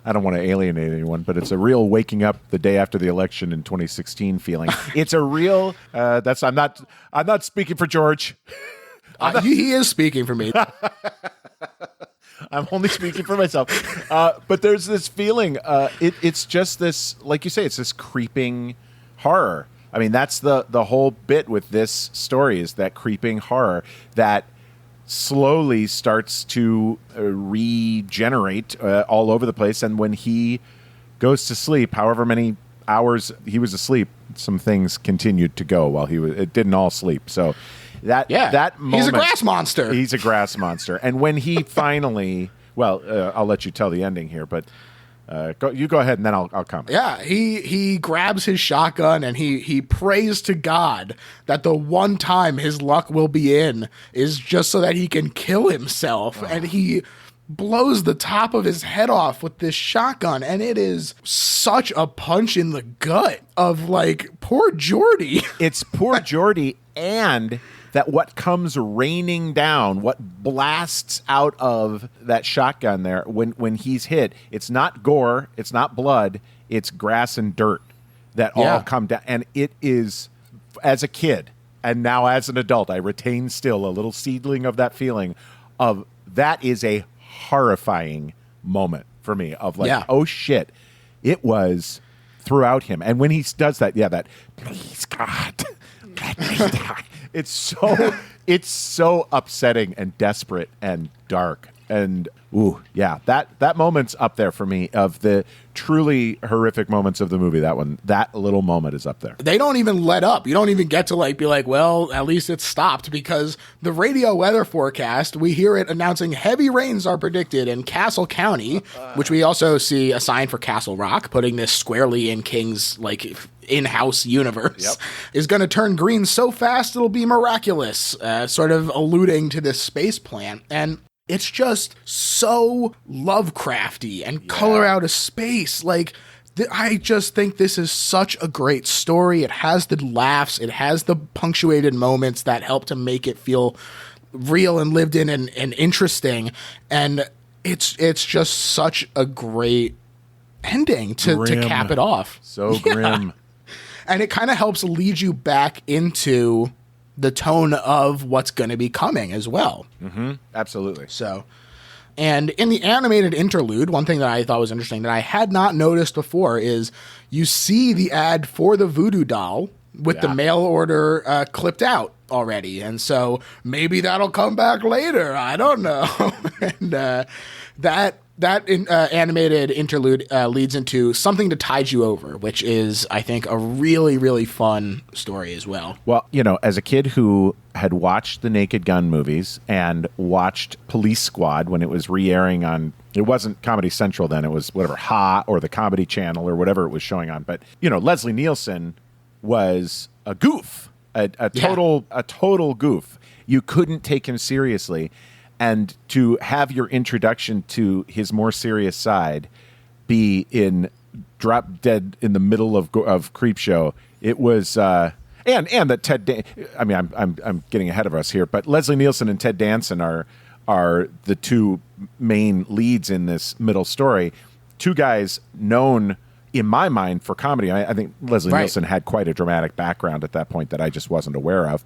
I don't want to alienate anyone, but it's a real waking up the day after the election in 2016 feeling. It's a real I'm not speaking for George. He is speaking for me. I'm only speaking for myself. But there's this feeling. It's just this, like you say, it's this creeping horror. I mean, that's the whole bit with this story, is that creeping horror that slowly starts to regenerate all over the place. And when he goes to sleep, however many hours he was asleep, some things continued to go while it didn't all sleep. So that moment, he's a grass monster. He's a grass monster. And when he finally, I'll let you tell the ending here, but you go ahead and then I'll comment. Yeah, he grabs his shotgun and he prays to God that the one time his luck will be in is just so that he can kill himself. And he blows the top of his head off with this shotgun, and it is such a punch in the gut of, like, poor Jordy. It's poor Jordy, and that what comes raining down, what blasts out of that shotgun there when he's hit, it's not gore, it's not blood, it's grass and dirt that all come down. And it is, as a kid, and now as an adult, I retain still a little seedling of that feeling of that is a horrifying moment for me of like, oh shit, it was throughout him. And when he does that, that please God, let me die. It's so upsetting and desperate and dark. And that moment's up there for me of the truly horrific moments of the movie. That little moment is up there. They don't even let up. You don't even get to be like, well, at least it's stopped, because the radio weather forecast, we hear it announcing heavy rains are predicted in Castle County, which we also see a sign for Castle Rock, putting this squarely in King's in-house universe, is going to turn green so fast it'll be miraculous, sort of alluding to this space plant. And it's just so Lovecrafty and color out of space. Like, I just think this is such a great story. It has the laughs. It has the punctuated moments that help to make it feel real and lived in and interesting. And it's just such a great ending to cap it off. So grim. And it kind of helps lead you back into the tone of what's going to be coming as well. Mm-hmm. Absolutely. So, and in the animated interlude, one thing that I thought was interesting that I had not noticed before is you see the ad for the voodoo doll with the mail order clipped out already. And so maybe that'll come back later. I don't know. And that animated interlude leads into Something to Tide You Over, which is, I think, a really, really fun story as well. Well, as a kid who had watched the Naked Gun movies and watched Police Squad when it was re-airing on, it wasn't Comedy Central then, it was whatever, Ha or the Comedy Channel or whatever it was showing on. But, Leslie Nielsen was a goof, a total goof. You couldn't take him seriously. And to have your introduction to his more serious side be in drop dead in the middle of Creepshow, it was, and that Ted, I'm getting ahead of us here, but Leslie Nielsen and Ted Danson are the two main leads in this middle story. Two guys known in my mind for comedy. I think Leslie Nielsen had quite a dramatic background at that point that I just wasn't aware of.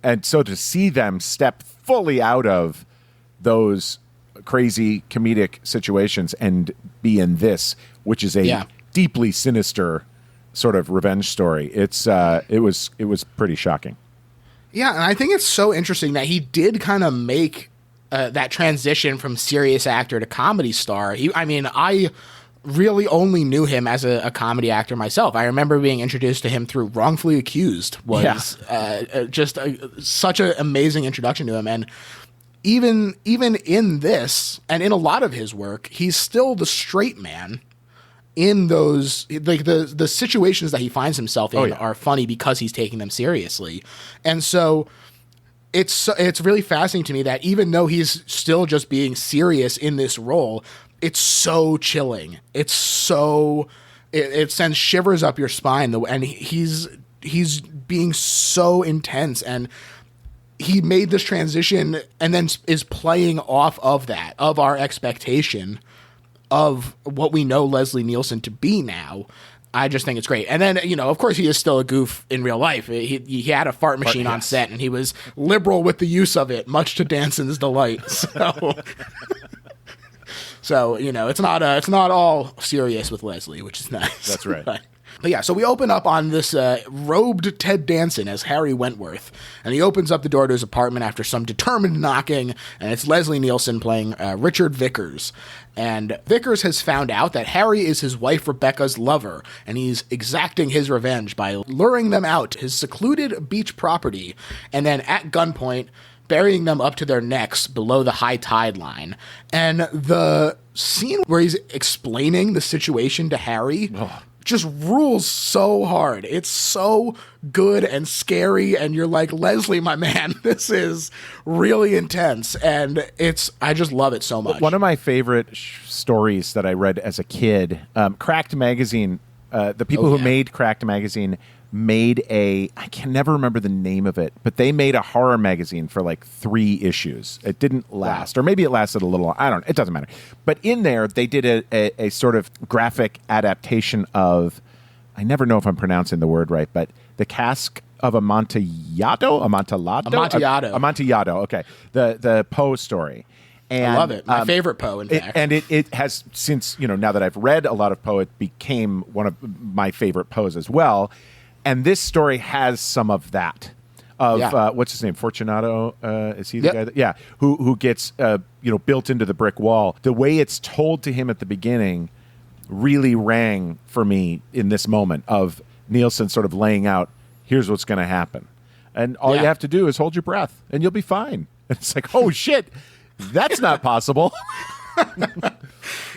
And so to see them step fully out of those crazy comedic situations and be in this, which is a deeply sinister sort of revenge story. It was pretty shocking. Yeah, and I think it's so interesting that he did kind of make that transition from serious actor to comedy star. I really only knew him as a comedy actor myself. I remember being introduced to him through Wrongfully Accused was such an amazing introduction to him. And even in this and in a lot of his work, he's still the straight man in those, like the situations that he finds himself in are funny because he's taking them seriously. And so it's really fascinating to me that even though he's still just being serious in this role, it's so chilling. It's so, it sends shivers up your spine. And he's being so intense, and he made this transition and then is playing off of that, of our expectation of what we know Leslie Nielsen to be now. I just think it's great. And then, of course, he is still a goof in real life. He had a fart machine on set, and he was liberal with the use of it, much to Danson's delight. So, it's not all serious with Leslie, which is nice. That's right. But yeah, so we open up on this robed Ted Danson as Harry Wentworth, and he opens up the door to his apartment after some determined knocking, and it's Leslie Nielsen playing Richard Vickers. And Vickers has found out that Harry is his wife Rebecca's lover, and he's exacting his revenge by luring them out to his secluded beach property, and then at gunpoint burying them up to their necks below the high tide line. And the scene where he's explaining the situation to Harry just rules so hard. It's so good and scary, and you're like, Leslie, my man, this is really intense, and I just love it so much. One of my favorite stories that I read as a kid, Cracked Magazine, the people who made Cracked Magazine made I can never remember the name of it, but they made a horror magazine for like 3 issues. It didn't last, or maybe it lasted a little. I don't know. It doesn't matter. But in there, they did a sort of graphic adaptation of, I never know if I'm pronouncing the word right, but The Cask of Amontillado. Okay, the Poe story. And, I love it. My favorite Poe, in fact. And it has since, now that I've read a lot of Poe, it became one of my favorite Poes as well. And this story has some of that. What's his name? Fortunato? Is he the guy? Who gets built into the brick wall. The way it's told to him at the beginning really rang for me in this moment of Nielsen sort of laying out, here's what's going to happen. And all you have to do is hold your breath, and you'll be fine. And it's like, oh, shit, that's not possible.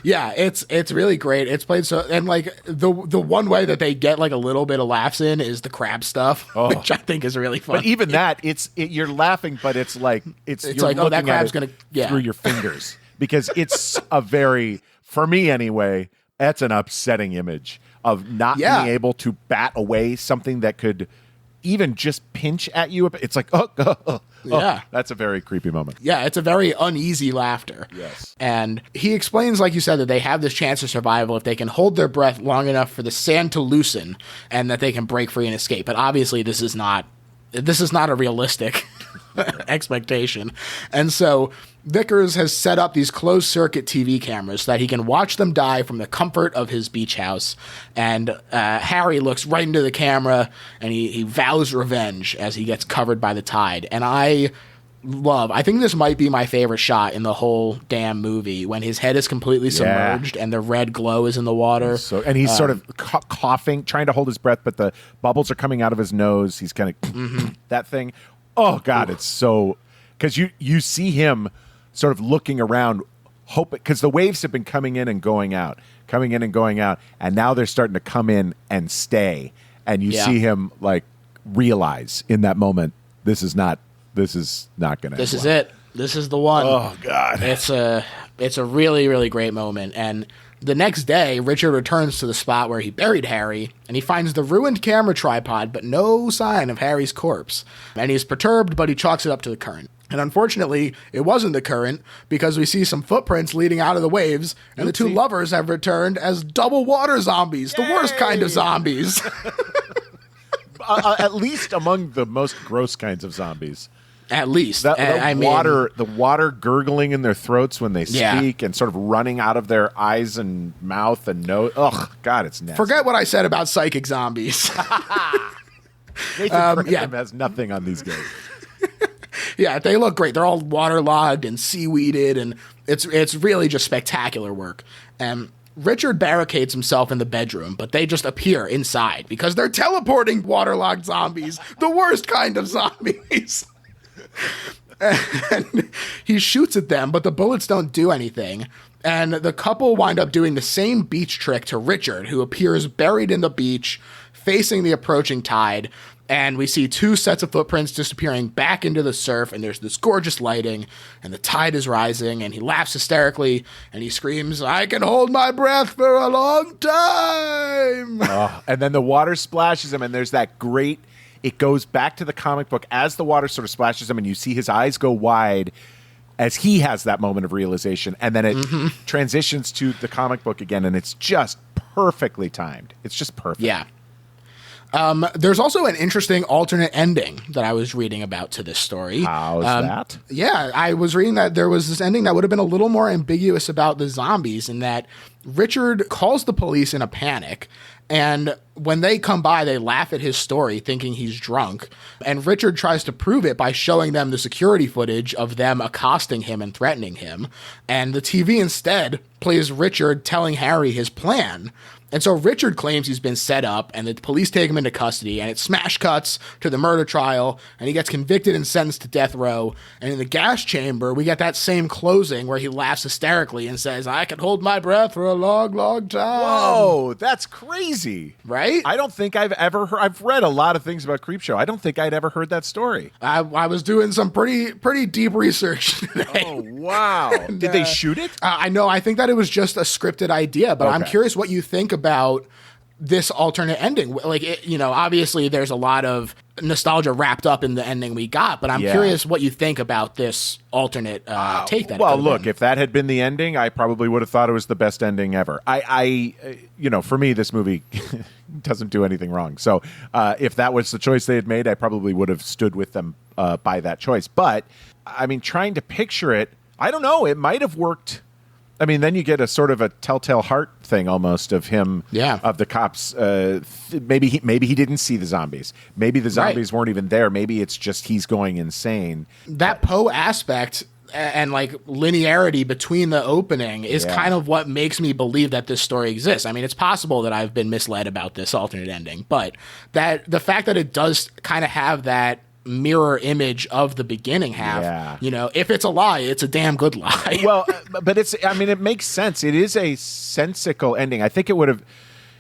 Yeah, it's really great. It's played so, and like the one way that they get like a little bit of laughs in is the crab stuff, which I think is really fun. But even that, you're laughing, but it's like you're like, oh, that looking crab's at gonna through your fingers, because it's a very, for me anyway, That's an upsetting image of not being able to bat away something that could even just pinch at you. It's like, that's a very creepy moment. Yeah, it's a very uneasy laughter. Yes. And he explains, like you said, that they have this chance of survival if they can hold their breath long enough for the sand to loosen and that they can break free and escape. But obviously this is not a realistic expectation. And so Vickers has set up these closed-circuit TV cameras so that he can watch them die from the comfort of his beach house. And Harry looks right into the camera, and he vows revenge as he gets covered by the tide. And I think this might be my favorite shot in the whole damn movie, when his head is completely submerged and the red glow is in the water. And he's sort of coughing, trying to hold his breath, but the bubbles are coming out of his nose. He's kind of that thing. Oh, God, it's so... Because you see him sort of looking around, hoping... Because the waves have been coming in and going out, and now they're starting to come in and stay. And you see him, like, realize in that moment, this is not going to... This is it. This is the one. Oh, God. It's a really, really great moment. And the next day, Richard returns to the spot where he buried Harry, and he finds the ruined camera tripod, but no sign of Harry's corpse. And he's perturbed, but he chalks it up to the current. And unfortunately, it wasn't the current, because we see some footprints leading out of the waves, and the two lovers have returned as double water zombies, the worst kind of zombies. At least among the most gross kinds of zombies. At least. The water gurgling in their throats when they speak and sort of running out of their eyes and mouth and nose. Ugh, God, it's nasty. Forget what I said about psychic zombies. Nathan has nothing on these guys. Yeah, they look great. They're all waterlogged and seaweeded, and it's really just spectacular work. And Richard barricades himself in the bedroom, but they just appear inside because they're teleporting waterlogged zombies, the worst kind of zombies. And he shoots at them, but the bullets don't do anything. And the couple wind up doing the same beach trick to Richard, who appears buried in the beach, facing the approaching tide. And we see two sets of footprints disappearing back into the surf, and there's this gorgeous lighting, and the tide is rising, and he laughs hysterically, and he screams, "I can hold my breath for a long time!" And then the water splashes him, and there's that great... It goes back to the comic book as the water sort of splashes him, and you see his eyes go wide as he has that moment of realization, and then it transitions to the comic book again, and it's just perfectly timed. It's just perfect. Yeah. There's also an interesting alternate ending that I was reading about to this story. How's that? Yeah, I was reading that there was this ending that would have been a little more ambiguous about the zombies, in that Richard calls the police in a panic, and when they come by, they laugh at his story, thinking he's drunk. And Richard tries to prove it by showing them the security footage of them accosting him and threatening him. And the TV instead plays Richard telling Harry his plan. And so Richard claims he's been set up, and the police take him into custody, and it smash cuts to the murder trial, and he gets convicted and sentenced to death row. And in the gas chamber, we get that same closing where he laughs hysterically and says, "I can hold my breath for a long, long time." Whoa, that's crazy. Right? I don't think I've ever heard... I've read a lot of things about Creepshow. I don't think I'd ever heard that story. I was doing some pretty deep research today. Oh, wow. And, did they shoot it? I know. I think that it was just a scripted idea, but I'm curious what you think about this alternate ending. Like, obviously there's a lot of nostalgia wrapped up in the ending we got, but I'm curious what you think about this alternate take. That look, if that had been the ending, I probably would have thought it was the best ending ever. For me, this movie doesn't do anything wrong. So if that was the choice they had made, I probably would have stood with them by that choice. But I mean, trying to picture it, I don't know. It might have worked. I mean, then you get a sort of a Telltale Heart thing almost of him, of the cops. Maybe he didn't see the zombies. Maybe the zombies weren't even there. Maybe it's just he's going insane. That Poe aspect and like linearity between the opening is kind of what makes me believe that this story exists. I mean, it's possible that I've been misled about this alternate ending, but that the fact that it does kind of have that mirror image of the beginning half, if it's a lie, it's a damn good lie. Well, but it makes sense. It is a sensical ending. I think it would have,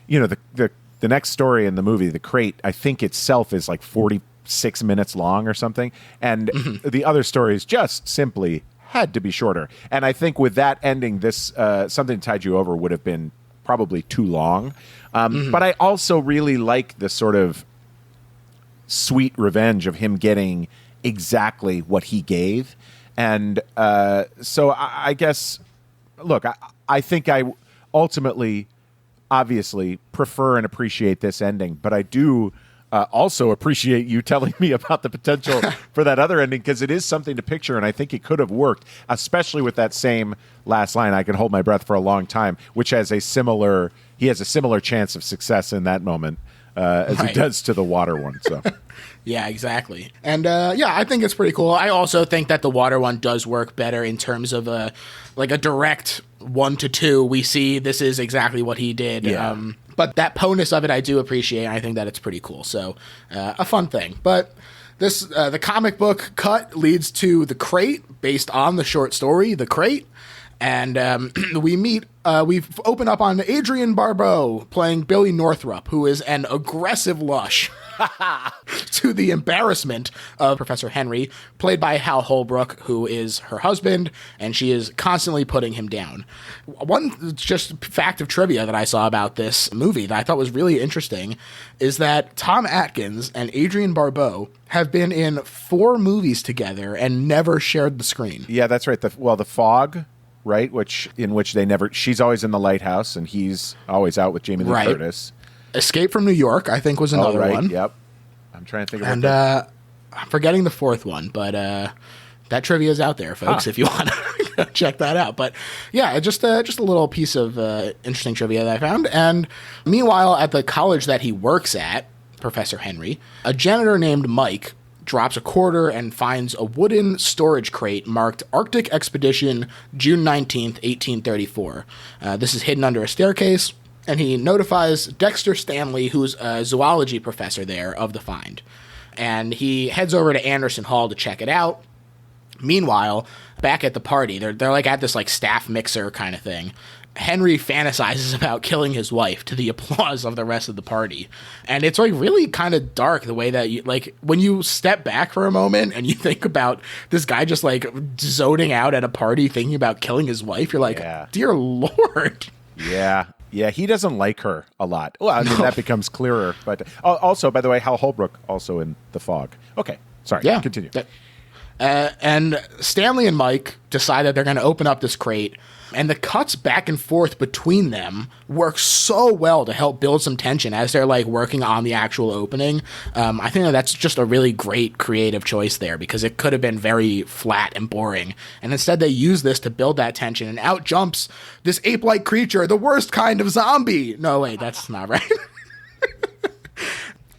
the next story in the movie, The Crate, I think itself is like 46 minutes long or something. And the other stories just simply had to be shorter. And I think with that ending, this Something Tied You Over would have been probably too long. But I also really like the sort of sweet revenge of him getting exactly what he gave. And so I guess, look, I think I ultimately, obviously, prefer and appreciate this ending, but I do also appreciate you telling me about the potential for that other ending, because it is something to picture, and I think it could have worked, especially with that same last line, "I can hold my breath for a long time," which has he has a similar chance of success in that moment as he does to the water one. So. Yeah, exactly. And I think it's pretty cool. I also think that the water one does work better in terms of a direct 1 to 2. We see this is exactly what he did. Yeah. But that ponus of it I do appreciate. I think that it's pretty cool. So a fun thing. But this the comic book cut leads to The Crate, based on the short story The Crate. And we open up on Adrian Barbeau playing Billy Northrup, who is an aggressive lush to the embarrassment of Professor Henry, played by Hal Holbrook, who is her husband, and she is constantly putting him down. One just fact of trivia that I saw about this movie that I thought was really interesting is that Tom Atkins and Adrian Barbeau have been in 4 movies together and never shared the screen. Yeah, that's right. The Fog, right? In which they never. She's always in the lighthouse, and he's always out with Jamie Lee Curtis. Escape from New York, I think, was another one. Yep. I'm trying to think of. And I'm forgetting the 4th one, but that trivia is out there, folks. If you want to check that out. But yeah, just a little piece of interesting trivia that I found. And meanwhile, at the college that he works at, Professor Henry, a janitor named Mike drops a quarter and finds a wooden storage crate marked Arctic Expedition, June 19th, 1834. This is hidden under a staircase, and he notifies Dexter Stanley, who's a zoology professor there, of the find. And he heads over to Anderson Hall to check it out. Meanwhile, back at the party, they're like at this like staff mixer kind of thing. Henry fantasizes about killing his wife to the applause of the rest of the party. And it's like really kind of dark the way that you, like, when you step back for a moment and you think about this guy just like zoning out at a party thinking about killing his wife, you're like, dear Lord. Yeah. Yeah, he doesn't like her a lot. Well, I mean, that becomes clearer. But also, by the way, Hal Holbrook also in The Fog. Okay, sorry, continue. And Stanley and Mike decide that they're going to open up this crate, and the cuts back and forth between them work so well to help build some tension as they're like working on the actual opening. I think that's just a really great creative choice there, because it could have been very flat and boring, and instead they use this to build that tension, and out jumps this ape-like creature, the worst kind of zombie. No, wait, that's not right.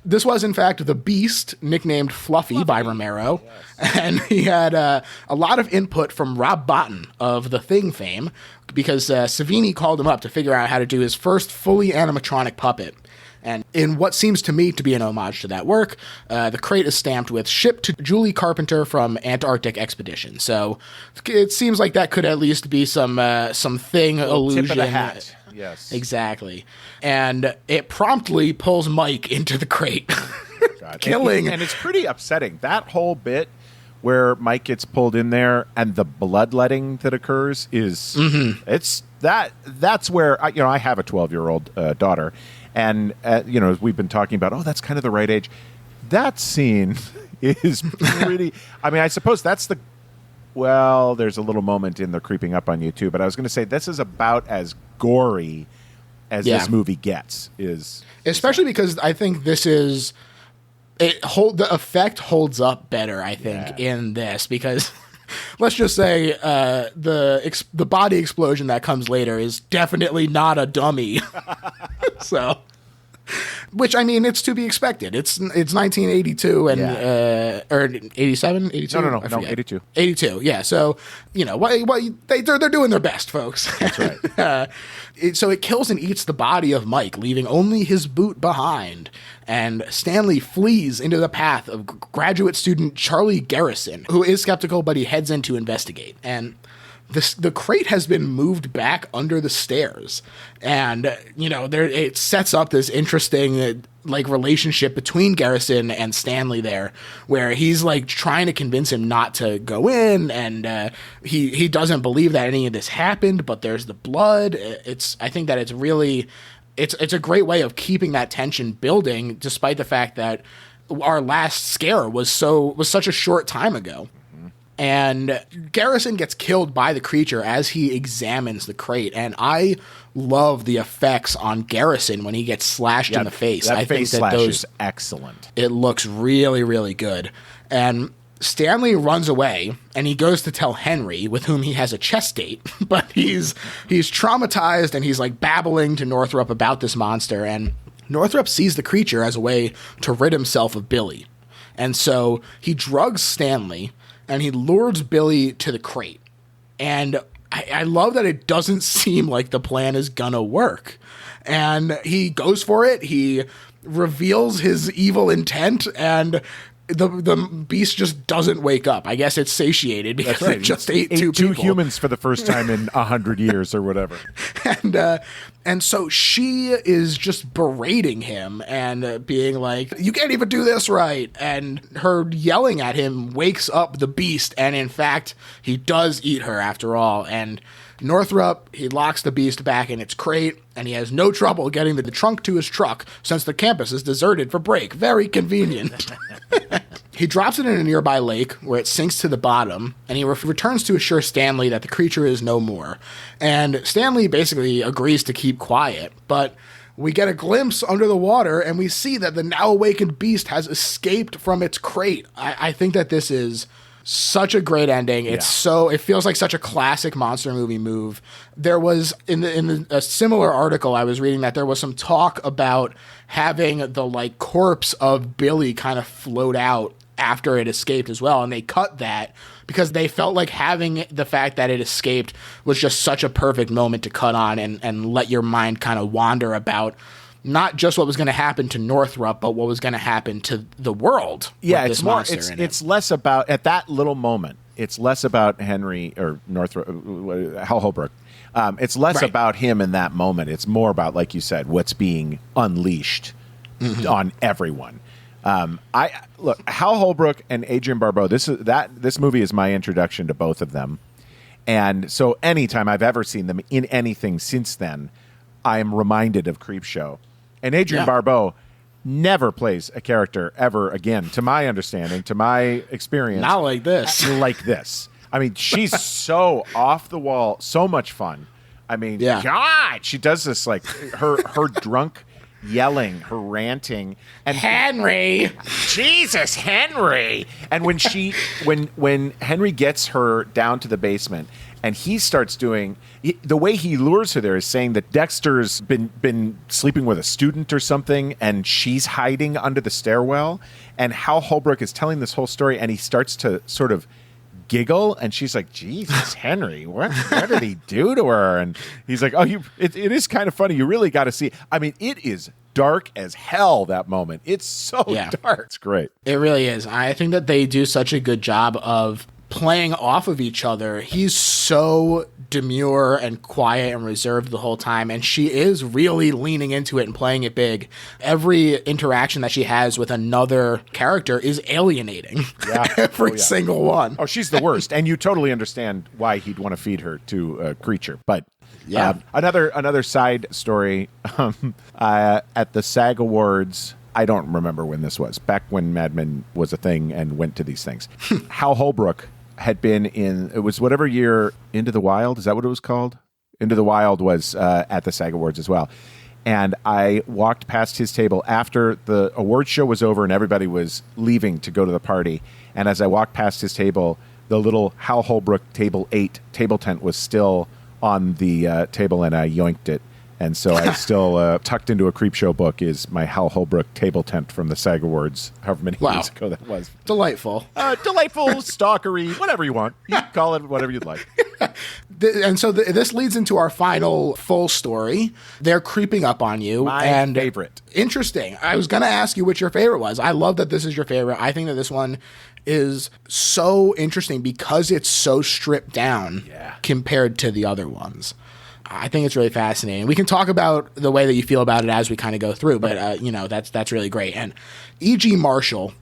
This was, in fact, the Beast, nicknamed Fluffy by Romero, and he had a lot of input from Rob Bottin of The Thing fame, because Savini called him up to figure out how to do his first fully animatronic puppet. And in what seems to me to be an homage to that work, the crate is stamped with "Shipped to Julie Carpenter from Antarctic Expedition." So it seems like that could at least be some Thing allusion. Tip of the hat. Yes. Exactly. And it promptly pulls Mike into the crate. Killing. And it's pretty upsetting. That whole bit where Mike gets pulled in there and the bloodletting that occurs is that's where I have a 12-year-old daughter, and we've been talking about, that's kind of the right age. That scene is pretty I mean, I suppose that's there's a little moment in the Creeping Up on You too, but I was going to say this is about as gory as this movie gets, especially because I think this is the effect holds up better, I think, in this, because let's just say the body explosion that comes later is definitely not a dummy. So, which, I mean, it's to be expected. It's 1982 and or 87, 82. No, 82. 82. Yeah. So, they're doing their best, folks. That's right. So it kills and eats the body of Mike, leaving only his boot behind. And Stanley flees into the path of graduate student Charlie Garrison, who is skeptical, but he heads in to investigate. And the crate has been moved back under the stairs, and it sets up this interesting like relationship between Garrison and Stanley there, where he's like trying to convince him not to go in, and he doesn't believe that any of this happened, but there's the blood. I think that it's really it's a great way of keeping that tension building, despite the fact that our last scare was such a short time ago. And Garrison gets killed by the creature as he examines the crate. And I love the effects on Garrison when he gets slashed in the face. That I face think that slash is excellent. It looks really, really good. And Stanley runs away, and he goes to tell Henry, with whom he has a chess date. But he's traumatized, and he's like babbling to Northrop about this monster. And Northrop sees the creature as a way to rid himself of Billy. And so he drugs Stanley, and he lures Billy to the crate. And I love that it doesn't seem like the plan is gonna work. And he goes for it. He reveals his evil intent, and the beast just doesn't wake up. I guess it's satiated because it just ate two people. 2 humans for the first time in 100 years or whatever. And so she is just berating him and being like, you can't even do this right. And her yelling at him wakes up the beast. And in fact, he does eat her after all. And Northrop, he locks the beast back in its crate, and he has no trouble getting the trunk to his truck since the campus is deserted for break. Very convenient. He drops it in a nearby lake where it sinks to the bottom, and he returns to assure Stanley that the creature is no more. And Stanley basically agrees to keep quiet, but we get a glimpse under the water, and we see that the now awakened beast has escaped from its crate. I think that this is such a great ending. It feels like such a classic monster movie move. There was in a similar article I was reading that there was some talk about having the like corpse of Billy kind of float out after it escaped as well, and they cut that because they felt like having the fact that it escaped was just such a perfect moment to cut on and let your mind kind of wander about not just what was going to happen to Northrop, but what was going to happen to the world. Yeah, it's more. It's less about at that little moment. It's less about Henry or Northrop, Hal Holbrook. It's less about him in that moment. It's more about, like you said, what's being unleashed on everyone. Look, Hal Holbrook and Adrienne Barbeau. This movie is my introduction to both of them, and so anytime I've ever seen them in anything since then, I am reminded of Creepshow. And Adrienne Barbeau never plays a character ever again, to my understanding, to my experience. Not like this. Like this. I mean, she's so off the wall, so much fun. I mean, God, she does this like her drunk yelling, her ranting, and Henry, Jesus, Henry. And when Henry gets her down to the basement, and he starts doing the way he lures her there is saying that Dexter's been sleeping with a student or something, and she's hiding under the stairwell. And Hal Holbrook is telling this whole story, and he starts to sort of giggle, and she's like, Jesus, Henry, what did he do to her? And he's like, it is kind of funny. You really got to see. I mean, it is dark as hell, that moment. It's so dark. It's great. It really is. I think that they do such a good job of playing off of each other. He's so demure and quiet and reserved the whole time, and she is really leaning into it and playing it big. Every interaction that she has with another character is alienating. Every single one. Oh, she's the worst, and you totally understand why he'd want to feed her to a creature. But another side story, at the SAG Awards, I don't remember when this was, back when Mad Men was a thing and went to these things. Hal Holbrook had been in, it was whatever year, Into the Wild, is that what it was called? Into the Wild was at the SAG Awards as well. And I walked past his table after the awards show was over and everybody was leaving to go to the party. And as I walked past his table, the little Hal Holbrook Table 8 table tent was still on the table, and I yoinked it. And so I still, tucked into a Creepshow book is my Hal Holbrook table tent from the SAG Awards, however many years ago that was. Delightful. Delightful, stalkery, whatever you want. You can call it whatever you'd like. And so this leads into our final full story. They're creeping up on you. My favorite. Interesting. I was going to ask you what your favorite was. I love that this is your favorite. I think that this one is so interesting because it's so stripped down compared to the other ones. I think it's really fascinating. We can talk about the way that you feel about it as we kind of go through, but that's really great. And E.G. Marshall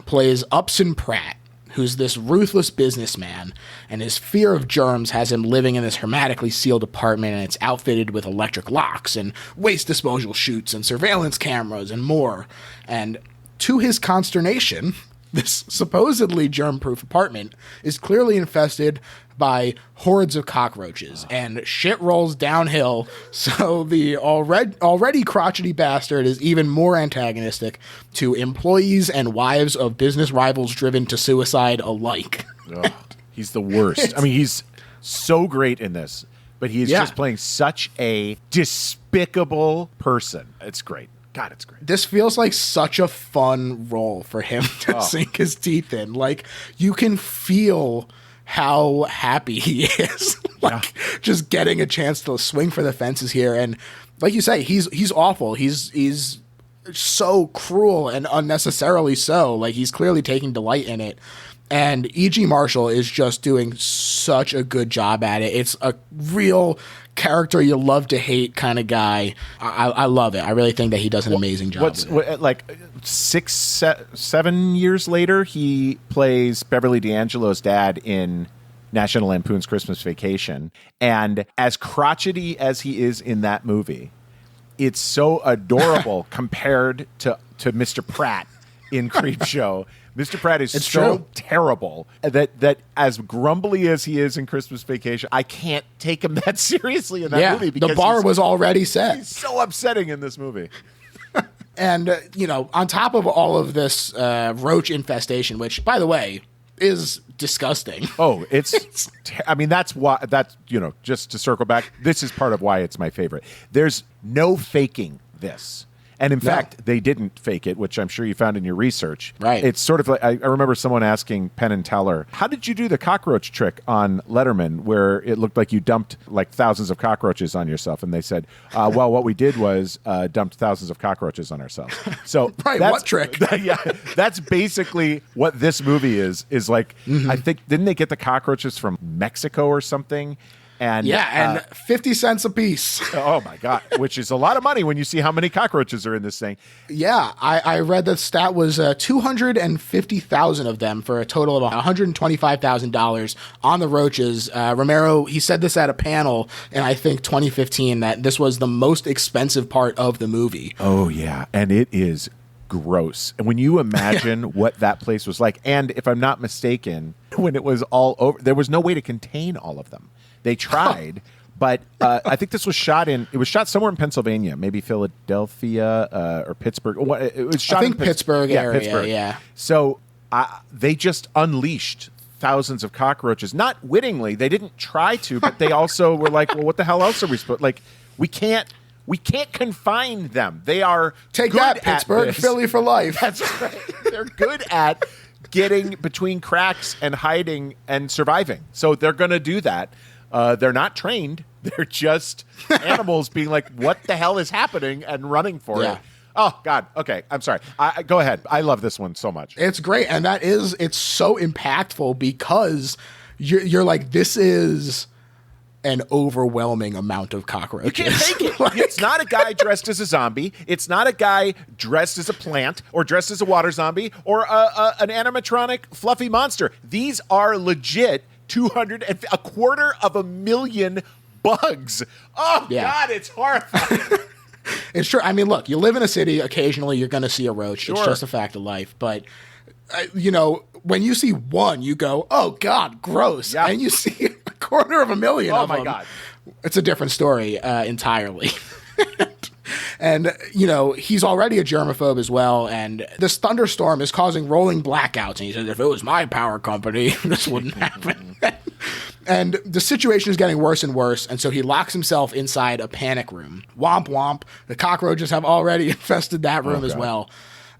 plays Upson Pratt, who's this ruthless businessman, and his fear of germs has him living in this hermetically sealed apartment, and it's outfitted with electric locks and waste disposal chutes and surveillance cameras and more. And to his consternation, this supposedly germ-proof apartment is clearly infested by hordes of cockroaches, and shit rolls downhill, so the already crotchety bastard is even more antagonistic to employees and wives of business rivals driven to suicide alike. Ugh, he's the worst. I mean, he's so great in this, but he's just playing such a despicable person. It's great. God, it's great. This feels like such a fun role for him to sink his teeth in. Like, you can feel how happy he is, just getting a chance to swing for the fences here. And like you say, he's awful. He's so cruel and unnecessarily so. Like, he's clearly taking delight in it. And E.G. Marshall is just doing such a good job at it. It's a real character you love to hate kind of guy. I love it. I really think that he does an amazing job. Like 7 years later, he plays Beverly D'Angelo's dad in National Lampoon's Christmas Vacation. And as crotchety as he is in that movie, it's so adorable compared to Mr. Pratt in Creepshow. Mr. Pratt is terrible that as grumbly as he is in Christmas Vacation, I can't take him that seriously in that movie. Because the bar was already set. He's so upsetting in this movie. And, on top of all of this roach infestation, which, by the way, is disgusting. Oh, that's why, just to circle back, this is part of why it's my favorite. There's no faking this. And in fact, they didn't fake it, which I'm sure you found in your research. Right. It's sort of like, I remember someone asking Penn and Teller, how did you do the cockroach trick on Letterman where it looked like you dumped like thousands of cockroaches on yourself? And they said, well, what we did was dumped thousands of cockroaches on ourselves. So right, what trick? That's basically what this movie is like, I think, didn't they get the cockroaches from Mexico or something? And 50 cents a piece. Oh, my God, which is a lot of money when you see how many cockroaches are in this thing. Yeah, I read the stat was 250,000 of them for a total of $125,000 on the roaches. Romero, he said this at a panel in, I think, 2015, that this was the most expensive part of the movie. Oh, yeah, and it is gross. And when you imagine what that place was like, and if I'm not mistaken, when it was all over, there was no way to contain all of them. They tried, but I think this was shot somewhere in Pennsylvania, maybe Philadelphia or Pittsburgh. It was shot in Pittsburgh area. Pittsburgh. Yeah. So they just unleashed thousands of cockroaches, not wittingly. They didn't try to, but they also were like, well, what the hell else are we supposed? Like, we can't confine them. They are take that, Pittsburgh, Philly for life. That's right. They're good at getting between cracks and hiding and surviving. So they're going to do that. They're not trained. They're just animals being like, what the hell is happening, and running for it. Oh, God. Okay. I'm sorry. Go ahead. I love this one so much. It's great. And it's so impactful because you're like, this is an overwhelming amount of cockroaches. You can't take it. It's not a guy dressed as a zombie. It's not a guy dressed as a plant or dressed as a water zombie or an animatronic fluffy monster. These are legit 250,000 bugs. Oh, yeah. God, it's horrifying. It's true. I mean, look, you live in a city. Occasionally, you're going to see a roach. Sure. It's just a fact of life. But, when you see one, you go, oh, God, gross. Yeah. And you see 250,000 of them. Oh, my God. It's a different story entirely. And, he's already a germaphobe as well. And this thunderstorm is causing rolling blackouts. And he says, if it was my power company, this wouldn't happen. And the situation is getting worse and worse. And so he locks himself inside a panic room. Womp womp. The cockroaches have already infested that room as well.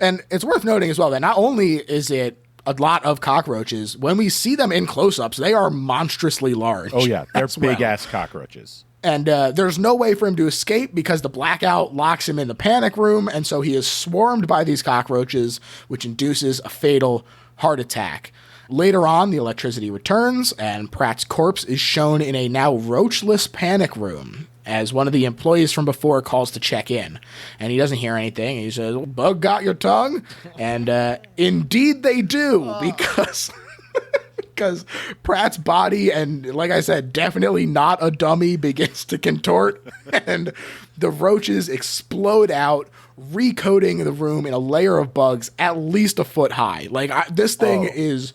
And it's worth noting as well that not only is it a lot of cockroaches, when we see them in close-ups, they are monstrously large. Oh, yeah. They're big-ass cockroaches. And there's no way for him to escape because the blackout locks him in the panic room, and so he is swarmed by these cockroaches, which induces a fatal heart attack. Later on, the electricity returns, and Pratt's corpse is shown in a now roachless panic room. as one of the employees from before calls to check in, and he doesn't hear anything. He says, "Bug got your tongue?" And indeed they do, because Pratt's body, and like I said, definitely not a dummy, begins to contort, and the roaches explode out, recoating the room in a layer of bugs at least a foot high. Like, this thing is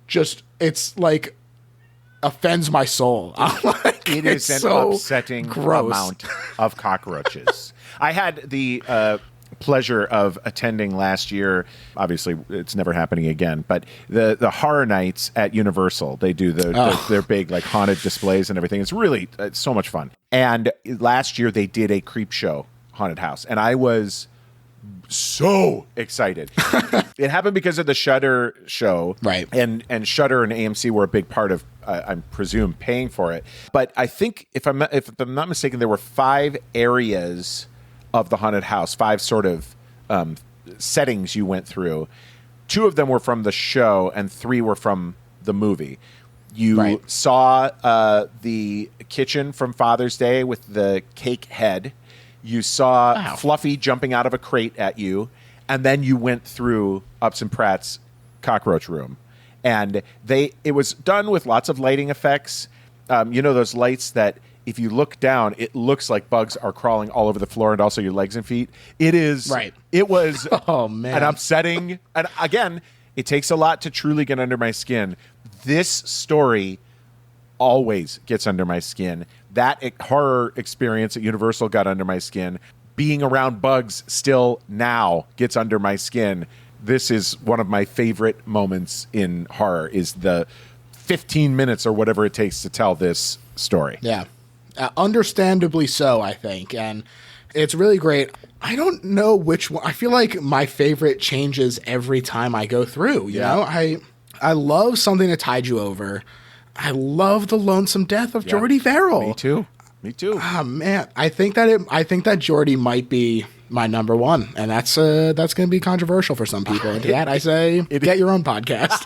just, it's like, offends my soul. Like, it is an so upsetting gross amount of cockroaches. I had the pleasure of attending last year. Obviously, it's never happening again. But the horror nights at Universal, they do their big like haunted displays and everything. It's so much fun. And last year they did a Creepshow haunted house, and I was so excited. It happened because of the Shudder show, right? And Shudder and AMC were a big part of, I presume, paying for it. But I think if I'm not mistaken, there were 5 areas of the haunted house, 5 sort of settings you went through. 2 of them were from the show, and 3 were from the movie. You saw the kitchen from Father's Day with the cake head. You saw Fluffy jumping out of a crate at you, and then you went through Ups and Pratt's cockroach room. And it was done with lots of lighting effects. Those lights that if you look down, it looks like bugs are crawling all over the floor and also your legs and feet. It is. Right. It was oh, man. An upsetting. And again, it takes a lot to truly get under my skin. This story always gets under my skin. That horror experience at Universal got under my skin. Being around bugs still now gets under my skin. This is one of my favorite moments in horror, is the 15 minutes or whatever it takes to tell this story. Yeah. Understandably so, I think. And it's really great. I don't know which one. I feel like my favorite changes every time I go through. You know, I love Something That Tied You Over. I love The Lonesome Death of Jordy Verrill. Me too. Oh man, I think that Jordy might be my number one, and that's going to be controversial for some people. And to that I say, get your own podcast.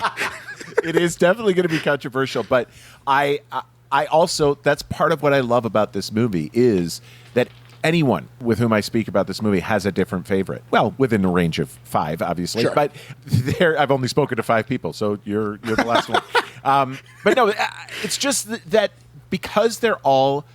It is definitely going to be controversial, but I also, that's part of what I love about this movie, is that anyone with whom I speak about this movie has a different favorite. Well, within a range of 5, obviously, sure. But I've only spoken to 5 people, so you're the last one. But no, it's just that because they're all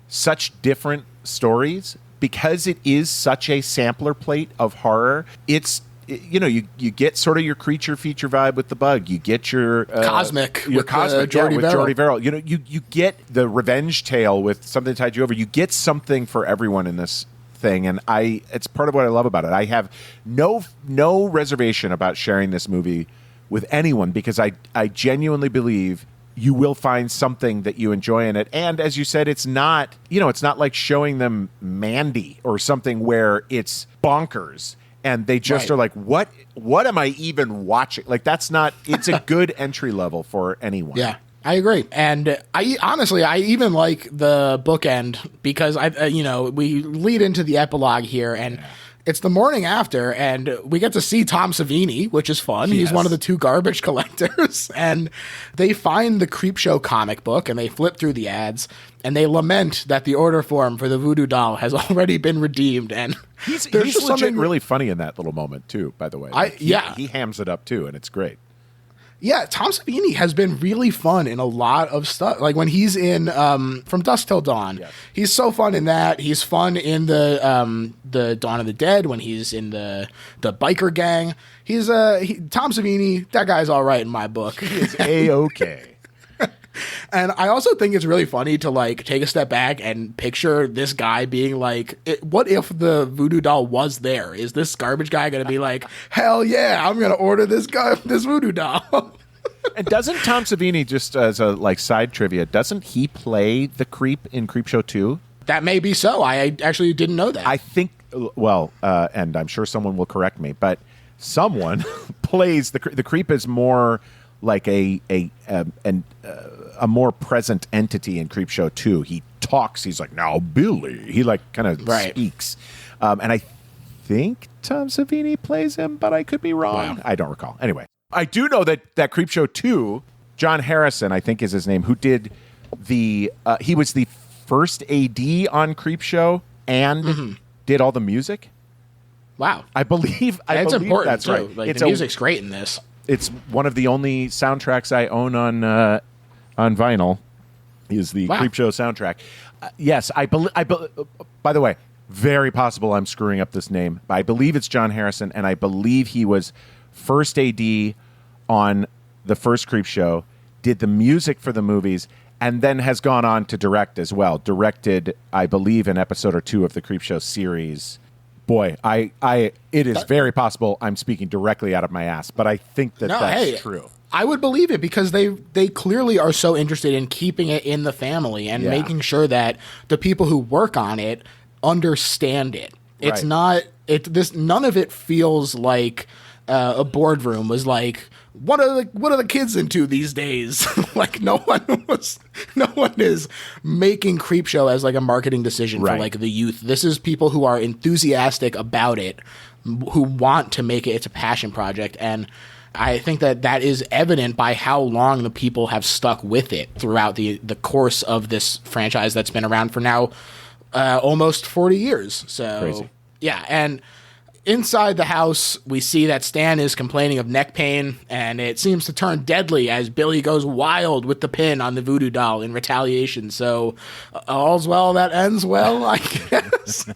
such different stories, because it is such a sampler plate of horror, you get sort of your creature feature vibe with the bug. You get your cosmic with Jordy Verrill. You get the revenge tale with Something That Tied You Over. You get something for everyone in this thing, and it's part of what I love about it. I have no reservation about sharing this movie with anyone, because I genuinely believe you will find something that you enjoy in it. And as you said, it's not like showing them Mandy or something where it's bonkers and they just are like, what am I even watching? Like, it's a good entry level for anyone. Yeah, I agree. And I even like the bookend, because we lead into the epilogue here, and it's the morning after, and we get to see Tom Savini, which is fun. Yes. He's one of the 2 garbage collectors. And they find the Creepshow comic book, and they flip through the ads, and they lament that the order form for the voodoo doll has already been redeemed. And he's legit really funny in that little moment, too, by the way. He hams it up, too, and it's great. Yeah, Tom Savini has been really fun in a lot of stuff. Like when he's in From Dusk Till Dawn, he's so fun in that. He's fun in the Dawn of the Dead when he's in the biker gang. He's Tom Savini. That guy's all right in my book. He is A-okay. And I also think it's really funny to like take a step back and picture this guy being like, what if the voodoo doll was there? Is this garbage guy going to be like, hell yeah, I'm going to order this voodoo doll? And doesn't Tom Savini, just as a like side trivia, doesn't he play the creep in Creepshow 2? That may be so. I actually didn't know that. I think, and I'm sure someone will correct me, but someone plays the creep is more like a more present entity in Creepshow 2. He talks. He's like, now Billy. He like kind of speaks. And I think Tom Savini plays him, but I could be wrong. Wow. I don't recall. Anyway, I do know that Creepshow 2, John Harrison, I think is his name, who did he was the first AD on Creepshow and did all the music. Wow. I believe important, that's too. right. Like, the music's great in this. It's one of the only soundtracks I own on vinyl. Is the Creepshow soundtrack? Yes, I believe. By the way, very possible I'm screwing up this name, but I believe it's John Harrison, and I believe he was first AD on the first Creepshow, did the music for the movies, and then has gone on to direct as well. Directed, I believe, an episode or two of the Creepshow series. Boy, it is very possible I'm speaking directly out of my ass, but I think that's true. I would believe it because they clearly are so interested in keeping it in the family and making sure that the people who work on it understand it. It's not none of it feels like a boardroom was like, what are the kids into these days? Like no one is making Creepshow as like a marketing decision for like the youth. This is people who are enthusiastic about it, who want to make it. It's a passion project, and I think that is evident by how long the people have stuck with it throughout the course of this franchise that's been around for now almost 40 years. So crazy. Yeah, and inside the house, we see that Stan is complaining of neck pain, and it seems to turn deadly as Billy goes wild with the pin on the voodoo doll in retaliation. So all's well that ends well, I guess.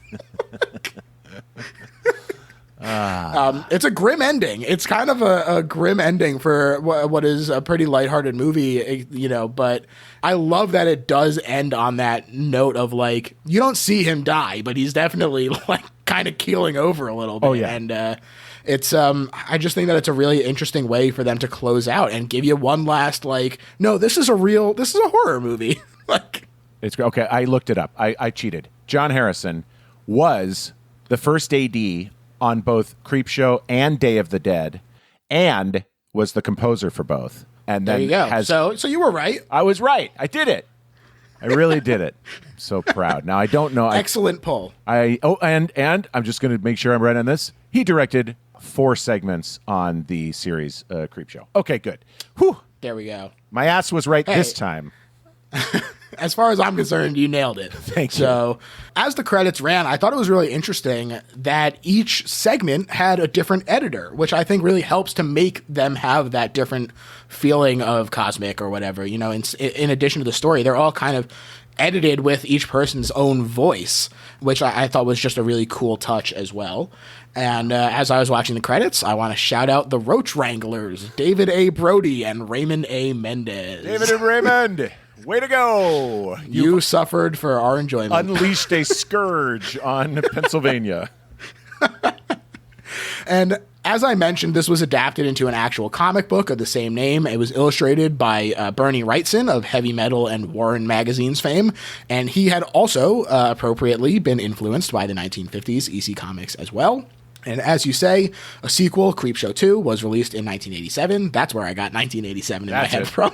It's a grim ending. It's kind of a grim ending for what is a pretty lighthearted movie, but I love that it does end on that note of like, you don't see him die, but he's definitely like kind of keeling over a little bit. Oh, yeah. And it's I just think that it's a really interesting way for them to close out and give you one last like, no, this is a horror movie. Like, it's okay. I looked it up. I cheated. John Harrison was the first AD on both Creepshow and Day of the Dead, and was the composer for both. And then there you go. So you were right. I was right. I did it. I really did it. I'm so proud. Now I don't know. Excellent pull. And I'm just going to make sure I'm right on this. He directed 4 segments on the series Creepshow. Okay, good. Whew. There we go. My ass was right this time. As far as I'm concerned, you nailed it. Thank you. So, as the credits ran, I thought it was really interesting that each segment had a different editor, which I think really helps to make them have that different feeling of cosmic or whatever. In addition to the story, they're all kind of edited with each person's own voice, which I thought was just a really cool touch as well. And as I was watching the credits, I want to shout out the Roach Wranglers, David A. Brody and Raymond A. Mendez. David and Raymond! Way to go! You suffered for our enjoyment. Unleashed a scourge on Pennsylvania. And as I mentioned, this was adapted into an actual comic book of the same name. It was illustrated by Bernie Wrightson of Heavy Metal and Warren Magazine's fame. And he had also appropriately been influenced by the 1950s EC Comics as well. And as you say, a sequel, Creepshow 2, was released in 1987. That's where I got 1987 in my head from.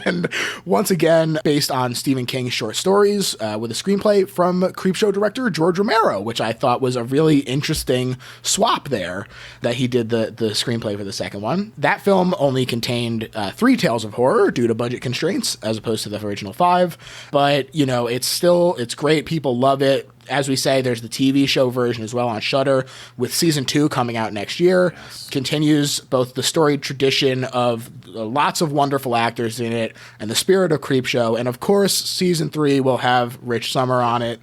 And once again, based on Stephen King's short stories, with a screenplay from Creepshow director George Romero, which I thought was a really interesting swap there, that he did the screenplay for the second one. That film only contained 3 tales of horror due to budget constraints, as opposed to the original 5. But, it's great. People love it. As we say, there's the TV show version as well on Shudder, with season 2 coming out next year. Yes. Continues both the storied tradition of lots of wonderful actors in it and the spirit of Creepshow. And of course, season 3 will have Rich Sommer on it.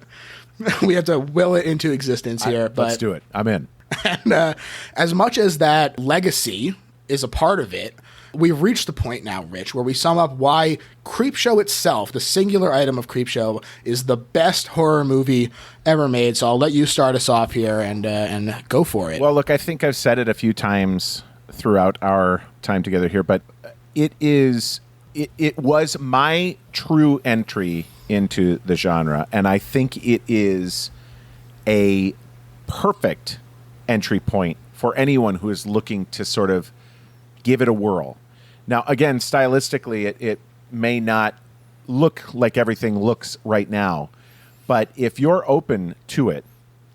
We have to will it into existence here. Let's do it. I'm in. And as much as that legacy is a part of it, we've reached the point now, Rich, where we sum up why Creepshow itself, the singular item of Creepshow, is the best horror movie ever made. So I'll let you start us off here and go for it. Well, look, I think I've said it a few times throughout our time together here, but it was my true entry into the genre, and I think it is a perfect entry point for anyone who is looking to sort of give it a whirl. Now, again, stylistically, it may not look like everything looks right now, but if you're open to it,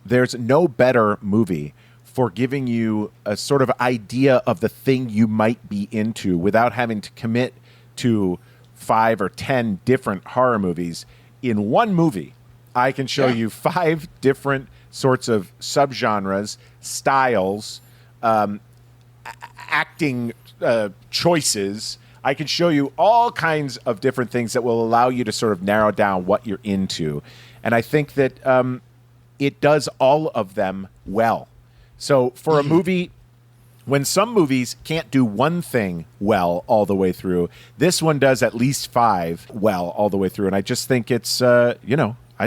there's no better movie for giving you a sort of idea of the thing you might be into without having to commit to 5 or 10 different horror movies. in one movie, I can show you 5 different sorts of subgenres, styles, acting choices. I can show you all kinds of different things that will allow you to sort of narrow down what you're into. And I think that it does all of them well. So for a movie, when some movies can't do one thing well all the way through, this one does at least 5 well all the way through. And I just think it's, I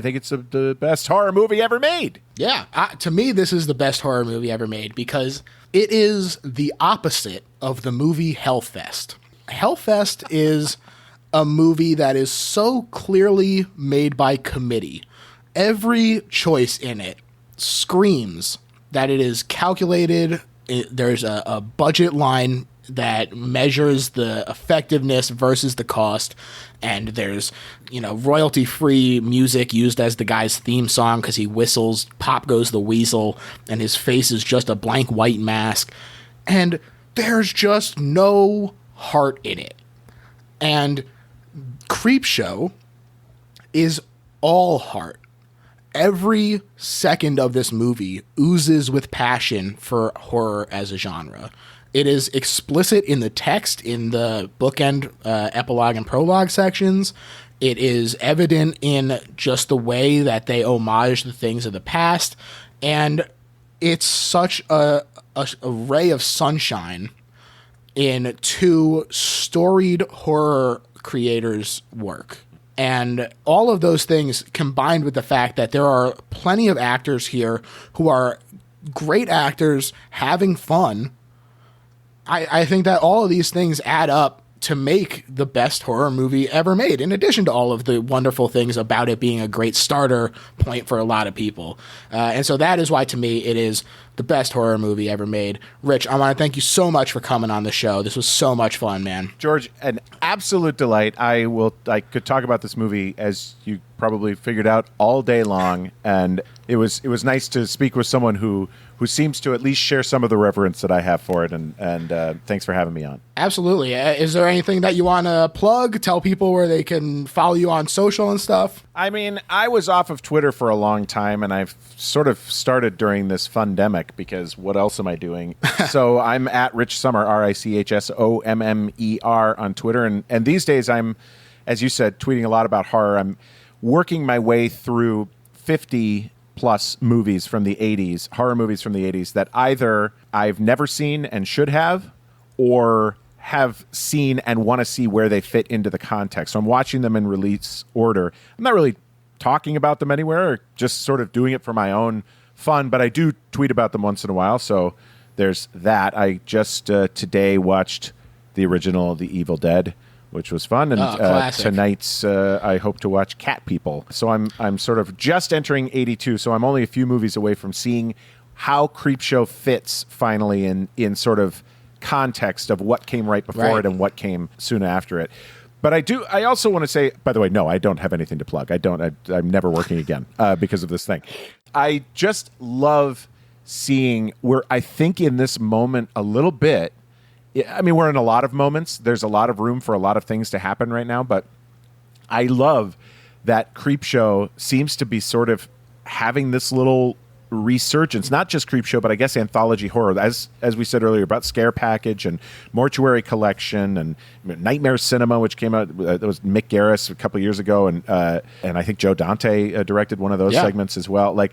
think it's the best horror movie ever made. Yeah. To me, this is the best horror movie ever made because it is the opposite of the movie Hellfest. Hellfest is a movie that is so clearly made by committee. Every choice in it screams that it is calculated. There's a budget line that measures the effectiveness versus the cost, and there's royalty-free music used as the guy's theme song because he whistles "Pop Goes the Weasel" and his face is just a blank white mask, and there's just no heart in it. And Creepshow is all heart. Every second of this movie oozes with passion for horror as a genre. It is explicit in the text, in the bookend, epilogue, and prologue sections. It is evident in just the way that they homage the things of the past. And it's such a ray of sunshine in 2 storied horror creators' work. And all of those things combined with the fact that there are plenty of actors here who are great actors having fun, I think that all of these things add up to make the best horror movie ever made, in addition to all of the wonderful things about it being a great starter point for a lot of people. And so that is why, to me, it is the best horror movie ever made. Rich, I want to thank you so much for coming on the show. This was so much fun, man. George, an absolute delight. I could talk about this movie, as you probably figured out, all day long, and it was nice to speak with someone who seems to at least share some of the reverence that I have for it, and thanks for having me on. Absolutely. Is there anything that you want to plug? Tell people where they can follow you on social and stuff? I mean, I was off of Twitter for a long time, and I've sort of started during this fundemic because what else am I doing? So I'm at Rich Sommer, RichSommer on Twitter, and these days I'm, as you said, tweeting a lot about horror. I'm working my way through 50 plus movies from the 80s, horror movies from the 80s that either I've never seen and should have, or have seen and want to see where they fit into the context. So I'm watching them in release order. I'm not really talking about them anywhere, or just sort of doing it for my own fun, but I do tweet about them once in a while. So there's that. I just today watched the original The Evil Dead, which was fun, and tonight's I hope to watch Cat People. So I'm sort of just entering 82, so I'm only a few movies away from seeing how Creepshow fits finally in sort of context of what came right before it and what came soon after it. But I also want to say, by the way, no, I don't have anything to plug. I'm never working again because of this thing. I just love seeing where I think in this moment a little bit, I mean, we're in a lot of moments. There's a lot of room for a lot of things to happen right now, but I love that Creepshow seems to be sort of having this little resurgence, not just Creepshow, but I guess anthology horror, as we said earlier, about Scare Package and Mortuary Collection and Nightmare Cinema, which came out, that was Mick Garris a couple of years ago, and I think Joe Dante directed one of those segments as well. Like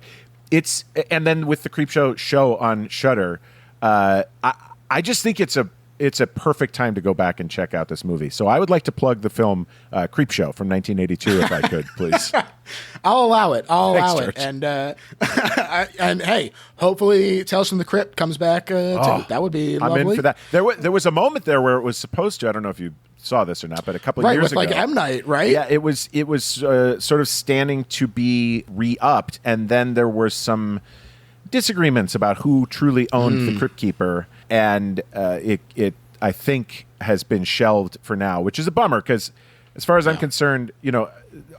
and then with the Creepshow show on Shudder, I just think it's a perfect time to go back and check out this movie. So I would like to plug the film Creepshow from 1982, if I could, please. I'll allow it. Thanks, George. And and hey, hopefully Tales from the Crypt comes back too. That would be lovely. I'm in for that. There was a moment there where it was supposed to. I don't know if you saw this or not, but a couple of years ago, like M. Night, right? Yeah, it was sort of standing to be re-upped, and then there were some disagreements about who truly owned the Crypt Keeper, and it I think has been shelved for now, which is a bummer because as far as I'm concerned,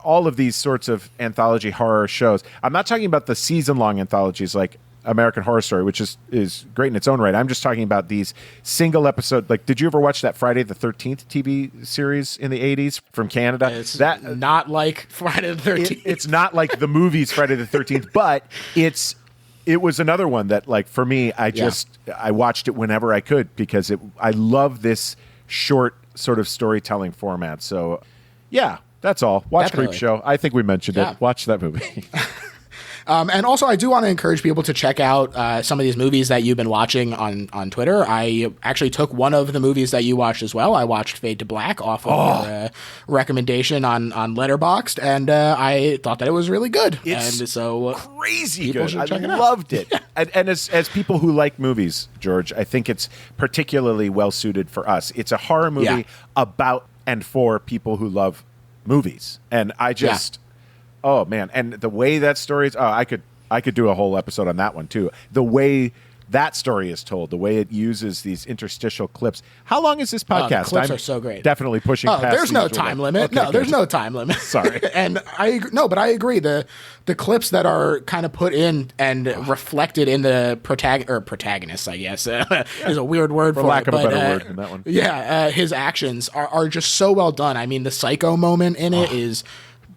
all of these sorts of anthology horror shows, I'm not talking about the season-long anthologies like American Horror Story, which is great in its own right. I'm just talking about these single episode. Like, did you ever watch that Friday the 13th TV series in the 80s from Canada? It's not like Friday the 13th. It's not like the movies Friday the 13th, but it was another one that, like, for me, I watched it whenever I could because I love this short sort of storytelling format. So, yeah, that's all. Watch Creepshow. I think we mentioned it. Watch that movie. And also, I do want to encourage people to check out some of these movies that you've been watching on Twitter. I actually took one of the movies that you watched as well. I watched Fade to Black off of your recommendation on Letterboxd, and I thought that it was really good. It's and so crazy good. I loved it. And as people who like movies, George, I think it's particularly well suited for us. It's a horror movie about and for people who love movies, and I just. Oh man, and the way that story is, I could do a whole episode on that one too. The way that story is told, the way it uses these interstitial clips. How long is this podcast? The clips are so great. Definitely pushing past. There's no time limit. Okay, there's no time limit. Sorry. And but I agree. The clips that are kind of put in and reflected in the protagonist, I guess, is a weird word for lack it, of a better word in that one. Yeah, his actions are just so well done. I mean, the psycho moment in it is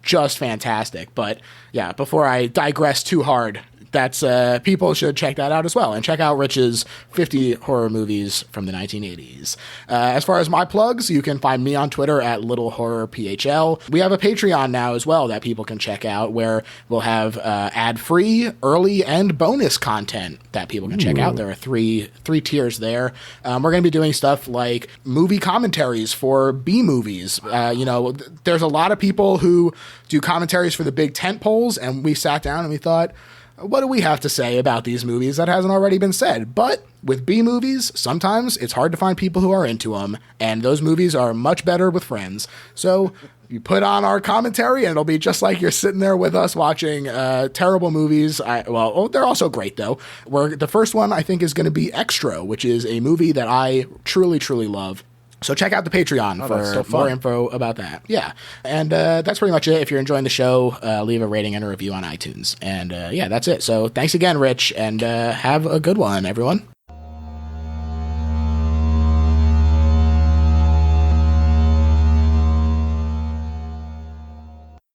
just fantastic. But yeah, before I digress too hard, that's people should check that out as well, and check out Rich's 50 horror movies from the 1980s. As far as my plugs, you can find me on Twitter at littlehorrorphl. We have a Patreon now as well that people can check out, where we'll have ad-free, early, and bonus content that people can check out. There are three tiers there. We're going to be doing stuff like movie commentaries for B movies. There's a lot of people who do commentaries for the big tent poles, and we sat down and we thought, what do we have to say about these movies that hasn't already been said? But with B movies, sometimes it's hard to find people who are into them, and those movies are much better with friends. So you put on our commentary, and it'll be just like you're sitting there with us watching terrible movies. They're also great, though. The first one, I think, is going to be Extra, which is a movie that I truly, truly love. So check out the Patreon for more info about that. Yeah. And that's pretty much it. If you're enjoying the show, leave a rating and a review on iTunes. And that's it. So thanks again, Rich, and have a good one, everyone.